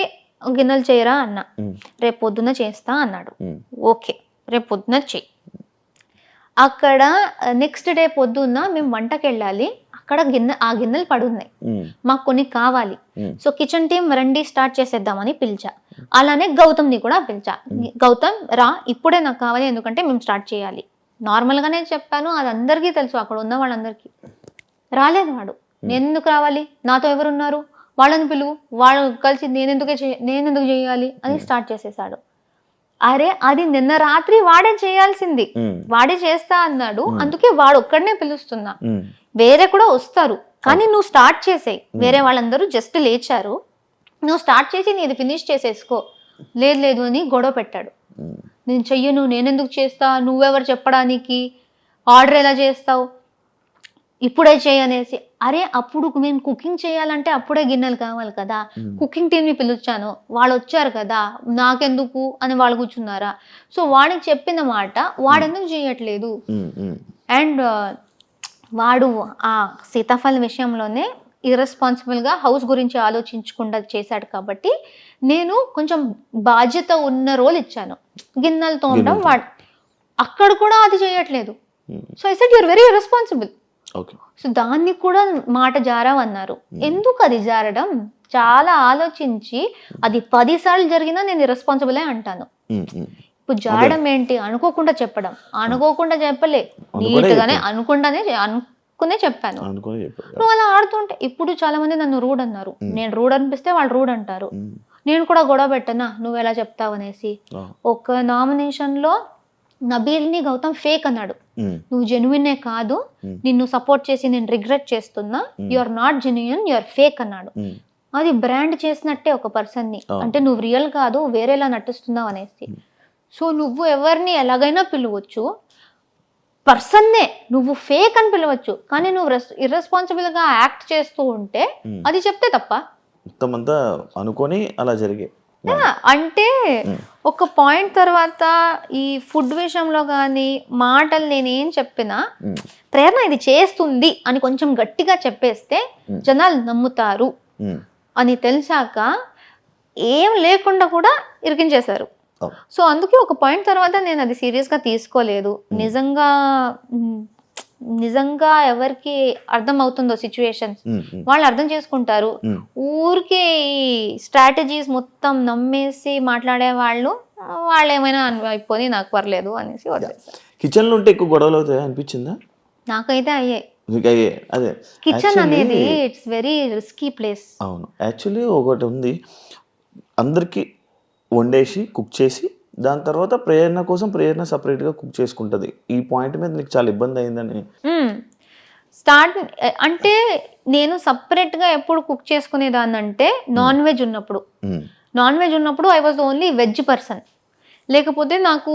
గిన్నెలు చేయరా అన్నా, రేపు పొద్దున్న చేస్తా అన్నాడు. ఓకే, రేపు పొద్దున్న చెయ్యి. అక్కడ నెక్స్ట్ డే పొద్దున్న మేము వంటకి వెళ్ళాలి, అక్కడ ఆ గిన్నెలు పడున్నాయి, మాకు కొన్ని కావాలి. సో కిచెన్ టీం రండి స్టార్ట్ చేసేద్దామని పిలిచా. అలానే గౌతమ్ని కూడా పిలిచా, గౌతమ్ రా ఇప్పుడే నాకు కావాలి, ఎందుకంటే మేము స్టార్ట్ చేయాలి. నార్మల్గానే చెప్పాను, అది అందరికీ తెలుసు, అక్కడ ఉన్న వాళ్ళందరికీ. రాలేదు వాడు. నేను ఎందుకు రావాలి, నాతో ఎవరున్నారు, వాళ్ళని పిలువు, వాళ్ళు కలిసి నేనెందుకు చేయాలి అని స్టార్ట్ చేసేసాడు. అరే అది నిన్న రాత్రి వాడే చేయాల్సింది, వాడే చేస్తా అన్నాడు, అందుకే వాడు ఒక్కడనే పిలుస్తున్నా. వేరే కూడా వస్తారు, కానీ నువ్వు స్టార్ట్ చేసేయి. వేరే వాళ్ళందరూ జస్ట్ లేచారు, నువ్వు స్టార్ట్ చేసి నీది ఫినిష్ చేసేసుకో. లేదు అని గొడవ పెట్టాడు. నేను చెయ్యను, నేనెందుకు చేస్తా, నువ్వెవరు చెప్పడానికి, ఆర్డర్ ఎలా చేస్తావు, ఇప్పుడే చేయనేసి. అరే అప్పుడు మేము కుకింగ్ చేయాలంటే అప్పుడే గిన్నెలు కావాలి కదా, కుకింగ్ టీమ్ని పిలిచాను, వాళ్ళు వచ్చారు కదా, నాకెందుకు అని వాళ్ళు కూర్చున్నారా? సో వాడికి చెప్పిన మాట వాడెందుకు చేయట్లేదు. అండ్ వాడు ఆ సీతాఫలం విషయంలోనే ఇర్రెస్పాన్సిబుల్గా హౌస్ గురించి ఆలోచించకుండా చేశాడు. కాబట్టి నేను కొంచెం బాధ్యత ఉన్న రోల్ ఇచ్చాను, గిన్నెలతో ఉండడం. వాడు అక్కడ కూడా అది చేయట్లేదు. So I said you're very irresponsible. So దాన్ని కూడా మాట జారావన్నారు. ఎందుకు అది జారడం? చాలా ఆలోచించి, అది 10 సార్లు జరిగినా నేను ఇర్రెస్పాన్సిబులే అంటాను. ఇప్పుడు జారడం ఏంటి? అనుకోకుండా చెప్పడం. అనుకోకుండా చెప్పలే, నీట్గానే అనుకునే చెప్పాను. నువ్వు అలా ఆడుతుంటే ఇప్పుడు చాలా మంది నన్ను రూడ్ అన్నారు. నేను రూడ్ అనిపిస్తే వాళ్ళు రూడ్ అంటారు. నేను కూడా గొడవ పెట్టనా, నువ్వు ఎలా చెప్తావు అనేసి. ఒక నామినేషన్లో నబీల్ని గౌతమ్ ఫేక్ అన్నాడు. నువ్వు జెన్యునే కాదు, నిన్ను సపోర్ట్ చేసి నేను రిగ్రెట్ చేస్తున్నా, you are not genuine, you are fake అన్నాడు. అది బ్రాండ్ చేసినట్టే ఒక పర్సన్ని, అంటే నువ్వు రియల్ కాదు, వేరేలా నటిస్తున్నావు అనేసి. సో నువ్వు ఎవరిని ఎలాగైనా పిలవచ్చు, పర్సన్నే నువ్వు ఫేక్ అని పిలవచ్చు, కానీ నువ్వు ఇర్రెస్పాన్సిబుల్గా యాక్ట్ చేస్తూ ఉంటే అది చెప్తే తప్ప. మొత్తం అంతా అనుకొని అలా జరిగే. అంటే ఒక పాయింట్ తర్వాత ఈ ఫుడ్ విషయంలో కానీ మాటలు నేనేం చెప్పినా ప్రేరణ ఇది చేస్తుంది అని కొంచెం గట్టిగా చెప్పేస్తే జనాలు నమ్ముతారు అని తెలిసాక ఏం లేకుండా కూడా ఇరికించేశారు. సో అందుకే ఒక పాయింట్ తర్వాత నేను అది సీరియస్గా తీసుకోలేదు. నిజంగా ఎవరికి అర్థం అవుతుందో సిచ్యువేషన్స్ వాళ్ళు అర్థం చేసుకుంటారు. ఊరికే ఈ స్ట్రాటజీస్ మొత్తం నమ్మేసి మాట్లాడే వాళ్ళు ఏమైనా అయిపోయి నాకు పర్లేదు అనేసి వదిలేస్తారు. కిచెన్ లో ఉంటే ఎక్కువ గొడవలు అవుతాయి అనిపించిందా? నాకైతే అయ్యాయి. అదే కిచెన్ అనేది ఇట్స్ వెరీ రిస్కీ ప్లేస్. అవును, యాక్చువల్లీ ఒకటి ఉంది, అందరికి వండేసి కుక్ చేసి దాని తర్వాత ప్రేరణ సపరేట్గా కుక్ చేసుకుంటుంది. ఈ పాయింట్ మీద నీకు చాలా ఇబ్బంది అయిందని స్టార్ట్ అంటే నేను సపరేట్గా ఎప్పుడు కుక్ చేసుకునేదాన్ని అంటే నాన్ వెజ్ ఉన్నప్పుడు I was only veg person. లేకపోతే నాకు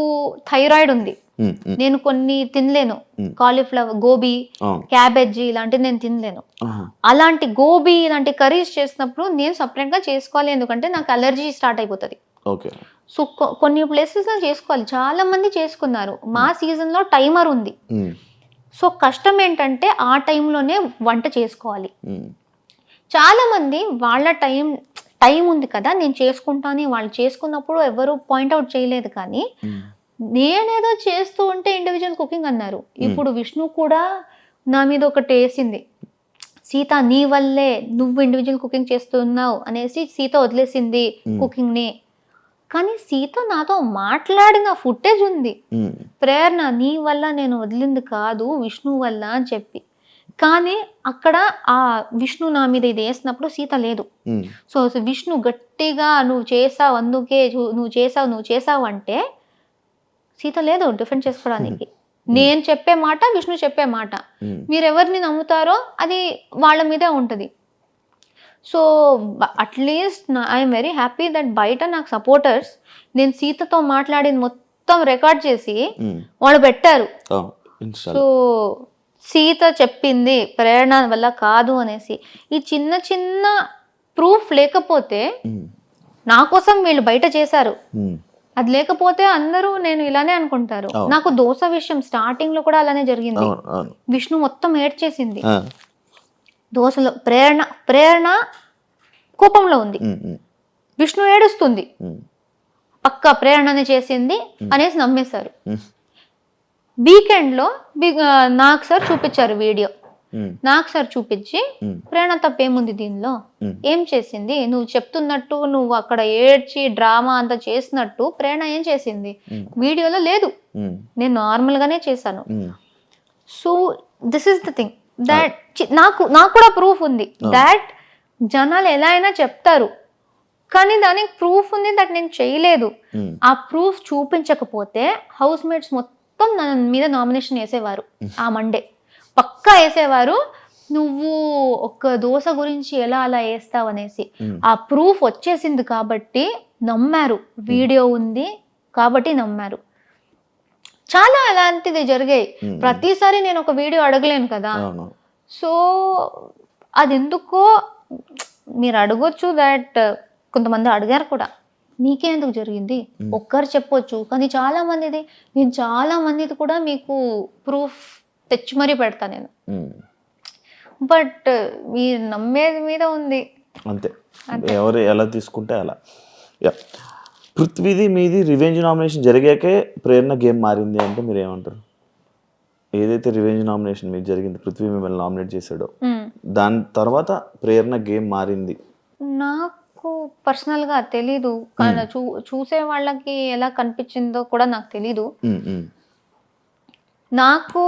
థైరాయిడ్ ఉంది, నేను కొన్ని తినలేను, కాలీఫ్లవర్, గోబీ, క్యాబేజీ ఇలాంటివి నేను తినలేను. అలాంటి గోబీ ఇలాంటి కర్రీస్ చేసినప్పుడు నేను సపరేట్గా చేసుకోవాలి, ఎందుకంటే నాకు అలర్జీ స్టార్ట్ అయిపోతుంది. సో కొన్ని ప్లేసెస్లో చేసుకోవాలి, చాలా మంది చేసుకున్నారు. మా సీజన్లో టైమర్ ఉంది. సో కష్టం ఏంటంటే ఆ టైంలోనే వంట చేసుకోవాలి. చాలా మంది వాళ్ళ టైం ఉంది కదా నేను చేసుకుంటాను, వాళ్ళు చేసుకున్నప్పుడు ఎవరు పాయింట్అవుట్ చేయలేదు. కానీ నేనేదో చేస్తూ ఉంటే ఇండివిజువల్ కుకింగ్ అన్నారు. ఇప్పుడు విష్ణు కూడా నా మీద ఒకటి వేసింది, సీత నీ వల్లే నువ్వు ఇండివిజువల్ కుకింగ్ చేస్తున్నావు అనేసి సీత వదిలేసింది కుకింగ్ ని. కానీ సీత నాతో మాట్లాడిన ఫుటేజ్ ఉంది, ప్రేరణ నీ వల్ల నేను వదిలింది కాదు విష్ణు వల్ల అని చెప్పి. కానీ అక్కడ ఆ విష్ణు నా మీద ఇది వేసినప్పుడు సీత లేదు. సో విష్ణు గట్టిగా నువ్వు చేసావు అందుకే నువ్వు చేసావు అంటే సీత లేదు డిఫెండ్ చేసుకోవడానికి. నేను చెప్పే మాట విష్ణు చెప్పే మాట, మీరు ఎవరిని నమ్ముతారో అది వాళ్ళ మీదే ఉంటుంది. So at least I'm very happy that బయట నాకు సపోర్టర్స్ నేను సీతతో మాట్లాడిన మొత్తం రికార్డ్ చేసి వాళ్ళు పెట్టారు. సో సీత చెప్పింది ప్రేరణ వల్ల కాదు అనేసి. ఈ చిన్న చిన్న ప్రూఫ్ లేకపోతే నా కోసం వీళ్ళు బయట చేశారు, అది లేకపోతే అందరూ నేను ఇలానే అనుకుంటారు. నాకు దోశ విషయం స్టార్టింగ్ లో కూడా అలానే జరిగింది. విష్ణు మొత్తం ఏడ్చేసింది దోశలో. ప్రేరణ కోపంలో ఉంది, విష్ణు ఏడుస్తుంది, పక్కా ప్రేరణనే చేసింది అనేసి నమ్మేశారు. వీకెండ్ లో నాకు సార్ చూపించారు వీడియో. నాకు సార్ చూపించి ప్రేరణ తప్పేముంది దీనిలో, ఏం చేసింది, నువ్వు చెప్తున్నట్టు నువ్వు అక్కడ ఏడ్చి డ్రామా అంతా చేసినట్టు ప్రేరణ ఏం చేసింది వీడియోలో లేదు, నేను నార్మల్ గానే చేశాను. So this is the thing that నాకు కూడా ప్రూఫ్ ఉంది దాట్ జనాలు ఎలా అయినా చెప్తారు, కానీ దానికి ప్రూఫ్ ఉంది దట్ నేను చేయలేదు. ఆ ప్రూఫ్ చూపించకపోతే హౌస్ మేట్స్ మొత్తం నా మీద నామినేషన్ వేసేవారు. ఆ మండే పక్కా వేసేవారు, నువ్వు ఒక దోశ గురించి ఎలా అలా వేస్తావు అనేసి. ఆ ప్రూఫ్ వచ్చేసింది కాబట్టి నమ్మారు, వీడియో ఉంది కాబట్టి నమ్మారు. చాలా అలాంటిది జరిగాయి. ప్రతిసారి నేను ఒక వీడియో అడగలేను కదా. సో అది ఎందుకో మీరు అడగొచ్చు, దట్ కొంతమంది అడిగారు కూడా, మీకే ఎందుకు జరిగింది ఒక్కరు చెప్పొచ్చు. కానీ చాలా మందిది, నేను చాలా మందిది కూడా మీకు ప్రూఫ్ తెచ్చి మరీ పెడతా నేను. బట్ మీరు నమ్మేది మీద ఉంది అంతే, ఎవరు ఎలా తీసుకుంటే అలా. పృథ్వీది మీది రివెంజ్ నామినేషన్ జరిగాకే ప్రేరణ గేమ్ మారింది అంటే మీరు ఏమంటారు? ఏదైతే రివెంజ్ నామినేషన్ మీకు జరిగింది, పృథ్వీ మిమ్మల్ని నామినేట్ చేశాడో దాని తర్వాత ప్రేరణ గేమ్ మారింది. నాకు పర్సనల్ గా తెలీదు, చూసే వాళ్ళకి ఎలా కనిపించిందో కూడా నాకు తెలీదు. నాకు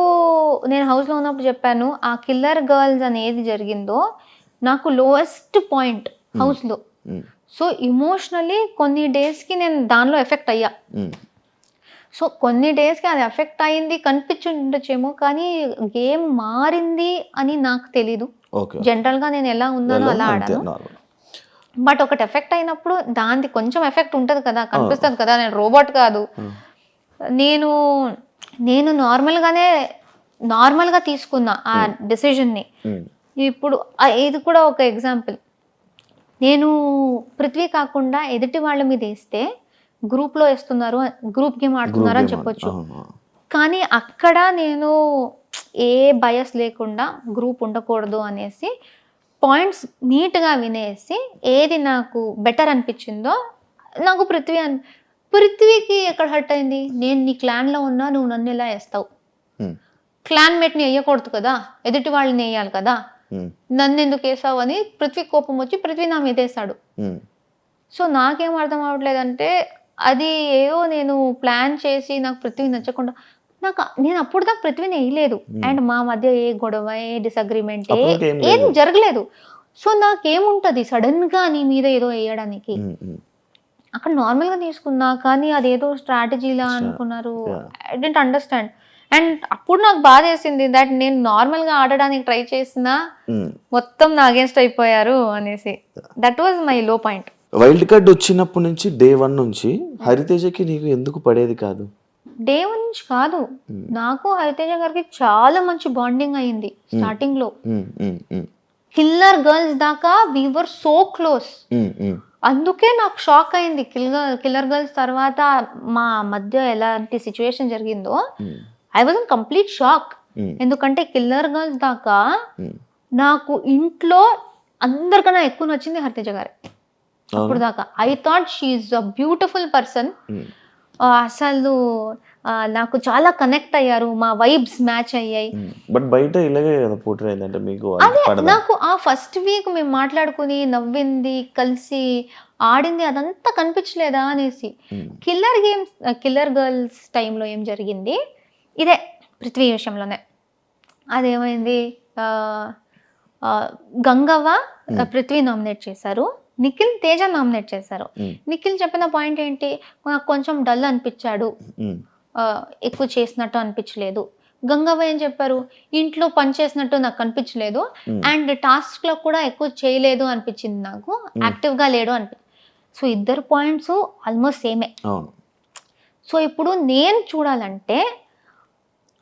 నేను హౌస్ లో ఉన్నప్పుడు చెప్పాను, ఆ కిల్లర్ గర్ల్స్ అనేది జరిగిందో నాకు లోయెస్ట్ పాయింట్ హౌస్ లో. సో ఇమోషనలీ కొన్ని డేస్ కి నేను దానిలో ఎఫెక్ట్ అయ్యా. సో కొన్ని డేస్కి అది ఎఫెక్ట్ అయింది కనిపించుండొచ్చేమో, కానీ గేమ్ మారింది అని నాకు తెలీదు. జనరల్గా నేను ఎలా ఉన్నానో అలా ఆడాను. బట్ ఒకటి ఎఫెక్ట్ అయినప్పుడు దానికి కొంచెం ఎఫెక్ట్ ఉంటుంది కదా, కనిపిస్తుంది కదా. నేను రోబోట్ కాదు. నేను నార్మల్గా తీసుకున్నా ఆ డెసిషన్ని. ఇప్పుడు ఇది కూడా ఒక ఎగ్జాంపుల్. నేను పృథ్వీ కాకుండా ఎదుటి వాళ్ళ మీద వేస్తే గ్రూప్లో వేస్తున్నారు, గ్రూప్ గేమ్ ఆడుతున్నారు అని చెప్పొచ్చు. కానీ అక్కడ నేను ఏ బయస్ లేకుండా గ్రూప్ ఉండకూడదు అనేసి పాయింట్స్ నీట్గా వినేసి ఏది నాకు బెటర్ అనిపించిందో నాకు పృథ్వీకి ఎక్కడ హర్ట్ అయింది. నేను నీ క్లాన్లో ఉన్నా, నువ్వు నన్ను ఎలా వేస్తావు, క్లాన్ మేట్ని వేయకూడదు కదా, ఎదుటి వాళ్ళని వేయాలి కదా, నన్ను ఎందుకు వేసావు అని పృథ్వీ కోపం వచ్చి పృథ్వీ నా మీద వేసాడు. సో నాకేం అర్థం అవ్వట్లేదంటే అది ఏదో నేను ప్లాన్ చేసి నాకు పృథ్వీ నచ్చకుండా నేను అప్పుడు దాకా పృథ్వీని వేయలేదు. అండ్ మా మధ్య ఏ గొడవ, ఏ డిసగ్రిమెంట్ ఏం జరగలేదు. సో నాకేముంటది సడన్ గా నీ మీద ఏదో వేయడానికి. అక్కడ నార్మల్ గా తీసుకున్నా, కానీ అదేదో స్ట్రాటజీలా అనుకున్నారు. I don't understand. అండ్ అప్పుడు నాకు బాధ వేసింది దట్ నేను నార్మల్ గా ఆడడానికి ట్రై చేసినా మొత్తం నా అగేన్స్ట్ అయిపోయారు అనేసి. దట్ వాజ్ మై లో పాయింట్. వైల్డ్ కార్డ్ వచ్చినప్పటి నుంచి డే 1 నుంచి హరితేజకి నీకు ఎందుకు పడేది కాదు? డే 1 నుంచి కాదు, నాకు హరితేజ గారికి చాలా మంచి బాండింగ్ అయింది స్టార్టింగ్ లో. కిల్లర్ గర్ల్స్ దాకా వి వర్ సో క్లోజ్. అందుకే నాకు షాక్ అయింది కిల్లర్ గర్ల్స్ తర్వాత మా మధ్య ఎలాంటి సిచ్యువేషన్ జరిగిందో. I was in complete shock. ఎందుకంటే కిల్లర్ గర్ల్స్ దాకా నాకు ఇంట్లో అందరికన్నా ఎక్కువ నచ్చింది హరితేజ గారే. అప్పుడు దాకా I thought she's a beautiful person. అసలు నాకు చాలా కనెక్ట్ అయ్యారు, మా వైబ్స్ మ్యాచ్ అయ్యాయి. బట్ బయట ఇలాగే కదా పోటీ అయిందంటే మీకు అదే నాకు ఆ ఫస్ట్ వీక్ మేము మాట్లాడుకుని నవ్వింది, కలిసి ఆడింది అదంతా కనిపించలేదా అనేసి. కిల్లర్ గర్ల్స్ టైంలో ఏం జరిగింది, ఇదే పృథ్వీ విషయంలోనే. అదేమైంది, గంగవ్వ పృథ్వీ నామినేట్ చేశారు, నిఖిల్ తేజ నామినేట్ చేశారు. నిఖిల్ చెప్పిన పాయింట్ ఏంటి, నాకు కొంచెం డల్ అనిపించాడు, ఎక్కువ చేసినట్టు అనిపించలేదు. గంగవ్వ ఏం చెప్పారు, ఇంట్లో పని చేసినట్టు నాకు అనిపించలేదు, అండ్ టాస్క్ లో కూడా ఎక్కువ చేయలేదు అనిపించింది, నాకు యాక్టివ్ గా లేడు అనిపించింది. సో ఇద్దరు పాయింట్స్ ఆల్మోస్ట్ సేమే. సో ఇప్పుడు నేను చూడాలంటే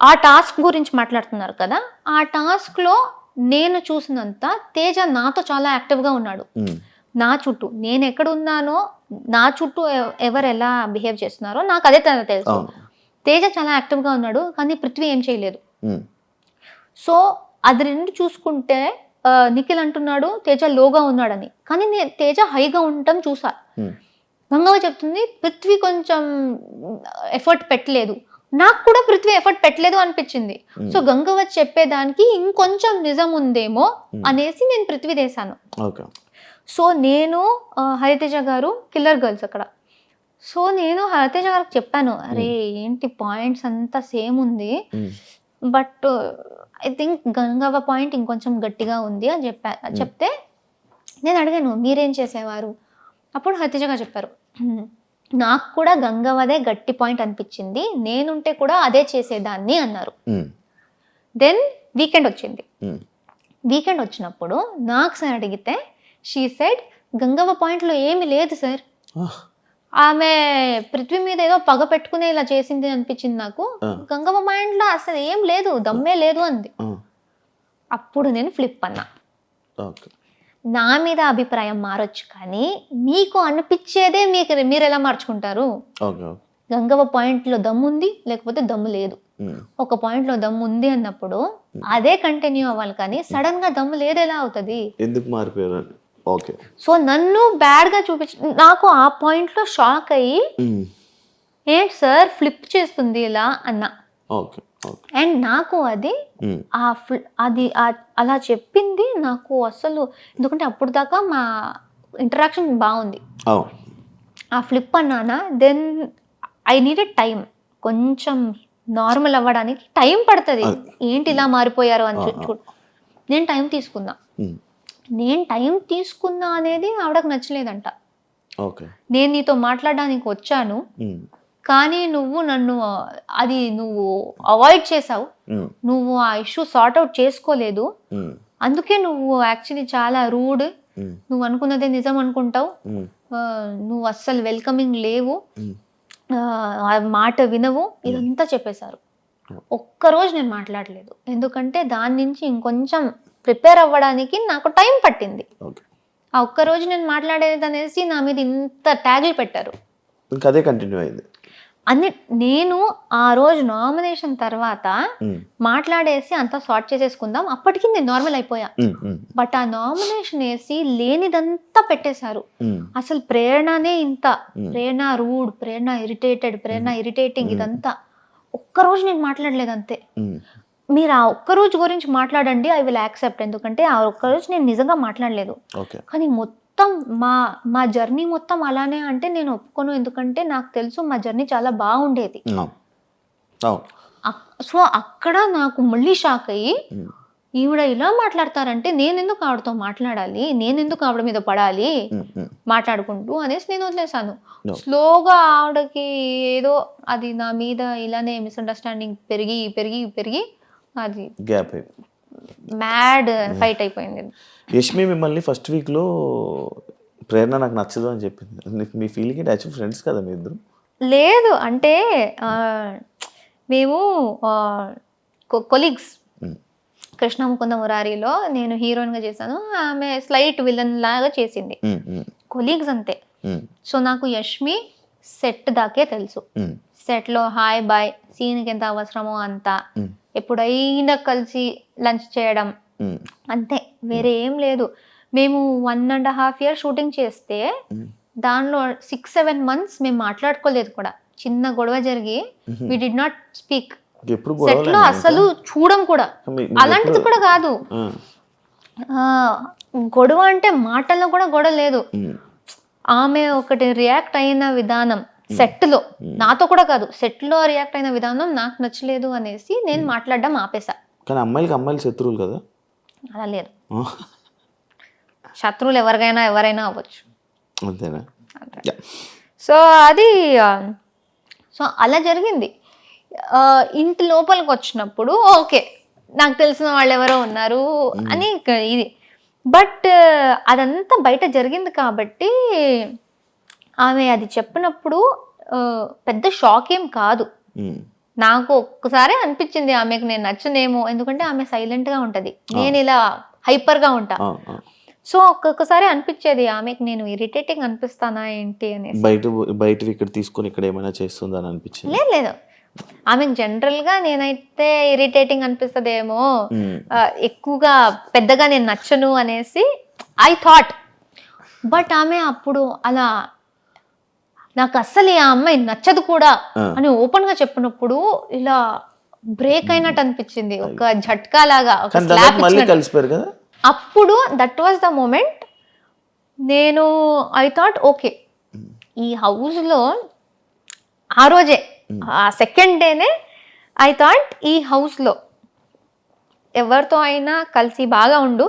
ఆ టాస్క్ గురించి మాట్లాడుతున్నారు కదా, ఆ టాస్క్ లో నేను చూసినంత తేజ నాతో చాలా యాక్టివ్ గా ఉన్నాడు. నా చుట్టూ నేను ఎక్కడ ఉన్నానో, నా చుట్టూ ఎవరు ఎలా బిహేవ్ చేస్తున్నారో నాకు అదే తెలుసు. తేజ చాలా యాక్టివ్ గా ఉన్నాడు, కానీ పృథ్వీ ఏం చేయలేదు. సో అది రెండు చూసుకుంటే నిఖిల్ అంటున్నాడు తేజ లోగా ఉన్నాడని, కానీ నేను తేజ హైగా ఉండటం చూసా. గంగవ్వ చెప్తుంది పృథ్వీ కొంచెం ఎఫర్ట్ పెట్టలేదు, నాకు కూడా పృథ్వీ ఎఫర్ట్ పెట్టలేదు అనిపించింది. సో గంగవ్వ చెప్పేదానికి ఇంకొంచెం నిజం ఉందేమో అనేసి నేను పృథ్వీ వేశాను. సో నేను హరితేజ గారు కిల్లర్ గర్ల్స్ అక్కడ. సో నేను హరితేజ గారికి చెప్పాను, అరే ఏంటి పాయింట్స్ అంతా సేమ్ ఉంది, but I think Gangavva point ఇంకొంచెం గట్టిగా ఉంది అని చెప్తే నేను అడిగాను మీరేం చేసేవారు. అప్పుడు హరితేజ గారు చెప్పారు, నాకు కూడా గంగవ్వదే గట్టి పాయింట్ అనిపించింది, నేనుంటే కూడా అదే చేసేదాన్ని అన్నారు. దెన్ వీకెండ్ వచ్చింది. వీకెండ్ వచ్చినప్పుడు నాకు సార్ అడిగితే షీ సెడ్ గంగవ్వ పాయింట్లో ఏమీ లేదు సార్, ఆమె పృథ్వీ మీద ఏదో పగ పెట్టుకునే ఇలా చేసింది అనిపించింది నాకు, గంగవ్వ పాయింట్లో అసలు ఏం లేదు, దమ్మే లేదు అంది. అప్పుడు నేను ఫ్లిప్ అన్నా. నా మీద అభిప్రాయం మారొచ్చు, కానీ మీకు అనిపించేదే మీరు ఎలా మార్చుకుంటారు. గంగవ్వ పాయింట్లో దమ్ము ఉంది, లేకపోతే దమ్ము లేదు. ఒక పాయింట్లో దమ్ము ఉంది అన్నప్పుడు అదే కంటిన్యూ అవ్వాలి, కానీ సడన్ గా దమ్ము లేదు ఎలా అవుతుంది, ఎందుకు మారిపోయారు. సో నన్ను బ్యాడ్ గా నాకు ఆ పాయింట్ లో షాక్ అయ్యి ఏంటి సార్ ఫ్లిప్ చేస్తుంది ఇలా అన్నా. అండ్ నాకు అది అలా చెప్పింది నాకు అసలు, ఎందుకంటే అప్పుడు దాకా మా ఇంటరాక్షన్ బాగుంది. ఆ ఫ్లిప్ అన్నానా, దెన్ ఐ నీడెడ్ టైం, కొంచెం నార్మల్ అవ్వడానికి టైం పడుతుంది. ఏంటి ఇలా మారిపోయారు అని నేను టైం తీసుకున్నా. నేను టైం తీసుకున్నా అనేది ఆవిడకు నచ్చలేదంట. నేను నీతో మాట్లాడడానికి వచ్చాను, కానీ నువ్వు నన్ను నువ్వు అవాయిడ్ చేసావు, నువ్వు ఆ ఇష్యూ సార్ట్ అవుట్ చేసుకోలేదు, అందుకే నువ్వు యాక్చువల్లీ చాలా రూడ్, నువ్వు అనుకున్నదే నిజం అనుకుంటావు, నువ్వు అస్సలు వెల్కమింగ్ లేవు, మాట వినవు, ఇదంతా చెప్పేశారు. ఒక్కరోజు నేను మాట్లాడలేదు, ఎందుకంటే దాని నుంచి ఇంకొంచెం ప్రిపేర్ అవ్వడానికి నాకు టైం పట్టింది. ఆ ఒక్కరోజు నేను మాట్లాడేది అనేసి నా మీద ఇంత ట్యాగులు పెట్టారు. అదే కంటిన్యూ అయింది. నేను ఆ రోజు నామినేషన్ తర్వాత మాట్లాడేసి అంతా సార్ట్ చేసేసుకుందాం, అప్పటికి నేను నార్మల్ అయిపోయా. బట్ ఆ నామినేషన్ వేసి లేనిదంతా పెట్టేశారు. అసలు ప్రేరణనే ఇంత, ప్రేరణ రూడ్, ప్రేరణ ఇరిటేటెడ్, ప్రేరణ ఇరిటేటింగ్, ఇదంతా. ఒక్కరోజు నేను మాట్లాడలేదు అంతే. మీరు ఆ ఒక్కరోజు గురించి మాట్లాడండి, ఐ విల్ యాక్సెప్ట్, ఎందుకంటే ఆ ఒక్కరోజు నేను నిజంగా మాట్లాడలేదు. కానీ మొత్తం మా జర్నీ మొత్తం అలానే అంటే నేను ఒప్పుకోను, ఎందుకంటే నాకు తెలుసు మా జర్నీ చాలా బాగుండేది. సో అక్కడ నాకు మళ్ళీ షాక్ అయ్యి, ఈవిడ ఇలా మాట్లాడతారంటే నేనెందుకు ఆవిడతో మాట్లాడాలి, నేనెందుకు ఆవిడ మీద పడాలి మాట్లాడుకుంటూ అనేసి నేను వదిలేసాను. స్లోగా ఆవిడకి ఏదో అది నా మీద ఇలానే మిస్అండర్స్టాండింగ్ పెరిగి పెరిగి పెరిగి అది గ్యాప్ మ్యాడ్ ఫైట్ అయిపోయింది. యష్మి మిమ్మల్ని ఫస్ట్ వీక్లో ప్రేరణ నాకు నచ్చదు అని చెప్పింది. మీ ఫీలింగ్ ఏంటి? యాక్చువల్ ఫ్రెండ్స్ కదా మీ ఇద్దరు? లేదు, అంటే మేము కొలీగ్స్. కృష్ణ ముకుంద మురారిలో నేను హీరోయిన్గా చేశాను, ఆమె స్లైట్ విలన్ లాగా చేసింది. కొలీగ్స్ అంతే. సో నాకు యష్మి సెట్ దాకే తెలుసు. సెట్లో హాయ్ బాయ్, సీన్కి ఎంత అవసరమో అంత, ఎప్పుడైనా కలిసి లంచ్ చేయడం అంతే, వేరే ఏం లేదు. మేము 1.5 years షూటింగ్ చేస్తే దానిలో 6-7 months మేము మాట్లాడుకోలేదు కూడా. చిన్న గొడవ జరిగి వి డిడ్ నాట్ స్పీక్. ఎప్పుడు సెట్ లో అసలు చూడం కూడా, అలాంటిది కూడా కాదు. గొడవ అంటే మాటల్లో కూడా గొడవ లేదు. ఆమె ఒకటి రియాక్ట్ అయిన విధానం సెట్ లో, నాతో కూడా కాదు, సెట్ లో రియాక్ట్ అయిన విధానం నాకు నచ్చలేదు అనేసి నేను మాట్లాడడం ఆపేసా. కానీ అమ్మాయిలు శత్రువులు కదా? అలా లేదు, శత్రువులు ఎవరైనా అవ్వచ్చు. అంతేనా? సో అది సో అలా జరిగింది. ఇంటి లోపలికి వచ్చినప్పుడు ఓకే, నాకు తెలిసిన వాళ్ళు ఎవరో ఉన్నారు అని ఇది, బట్ అదంతా బయట జరిగింది కాబట్టి ఆమె అది చెప్పినప్పుడు పెద్ద షాక్ ఏం కాదు. నాకు ఒక్కసారి అనిపించింది ఆమెకు నేను నచ్చనేమో, ఎందుకంటే ఆమె సైలెంట్ గా ఉంటది, నేను ఇలా హైపర్ గా ఉంటా. సో ఒక్కొక్కసారి అనిపించేది ఆమెకు నేను ఇరిటేటింగ్ అనిపిస్తానా ఏంటి అనేసి. బయట ఇక్కడ తీసుకొని ఇక్కడ ఏమైనా చేస్తుందని అనిపించింది? లేదు, ఆమెకు జనరల్ గా నేనైతే ఇరిటేటింగ్ అనిపిస్తుందేమో, ఎక్కువగా పెద్దగా నేను నచ్చను అనేసి ఐ థాట్. బట్ ఆమె అప్పుడు అలా నాకు అస్సలు ఆ అమ్మాయి నచ్చదు కూడా అని ఓపెన్ గా చెప్పినప్పుడు ఇలా బ్రేక్ అయినట్టు అనిపించింది, ఒక ఝట్కా లాగా, ఒక స్లాప్ ఇచ్చినట్టు. అప్పుడు దట్ వాజ్ ద మూమెంట్. నేను ఐ థాట్ ఓకే, ఈ హౌస్ లో ఆ రోజే ఆ సెకండ్ డేనే ఐ థాట్ ఈ హౌస్ లో ఎవరితో అయినా కలిసి బాగా ఉండు,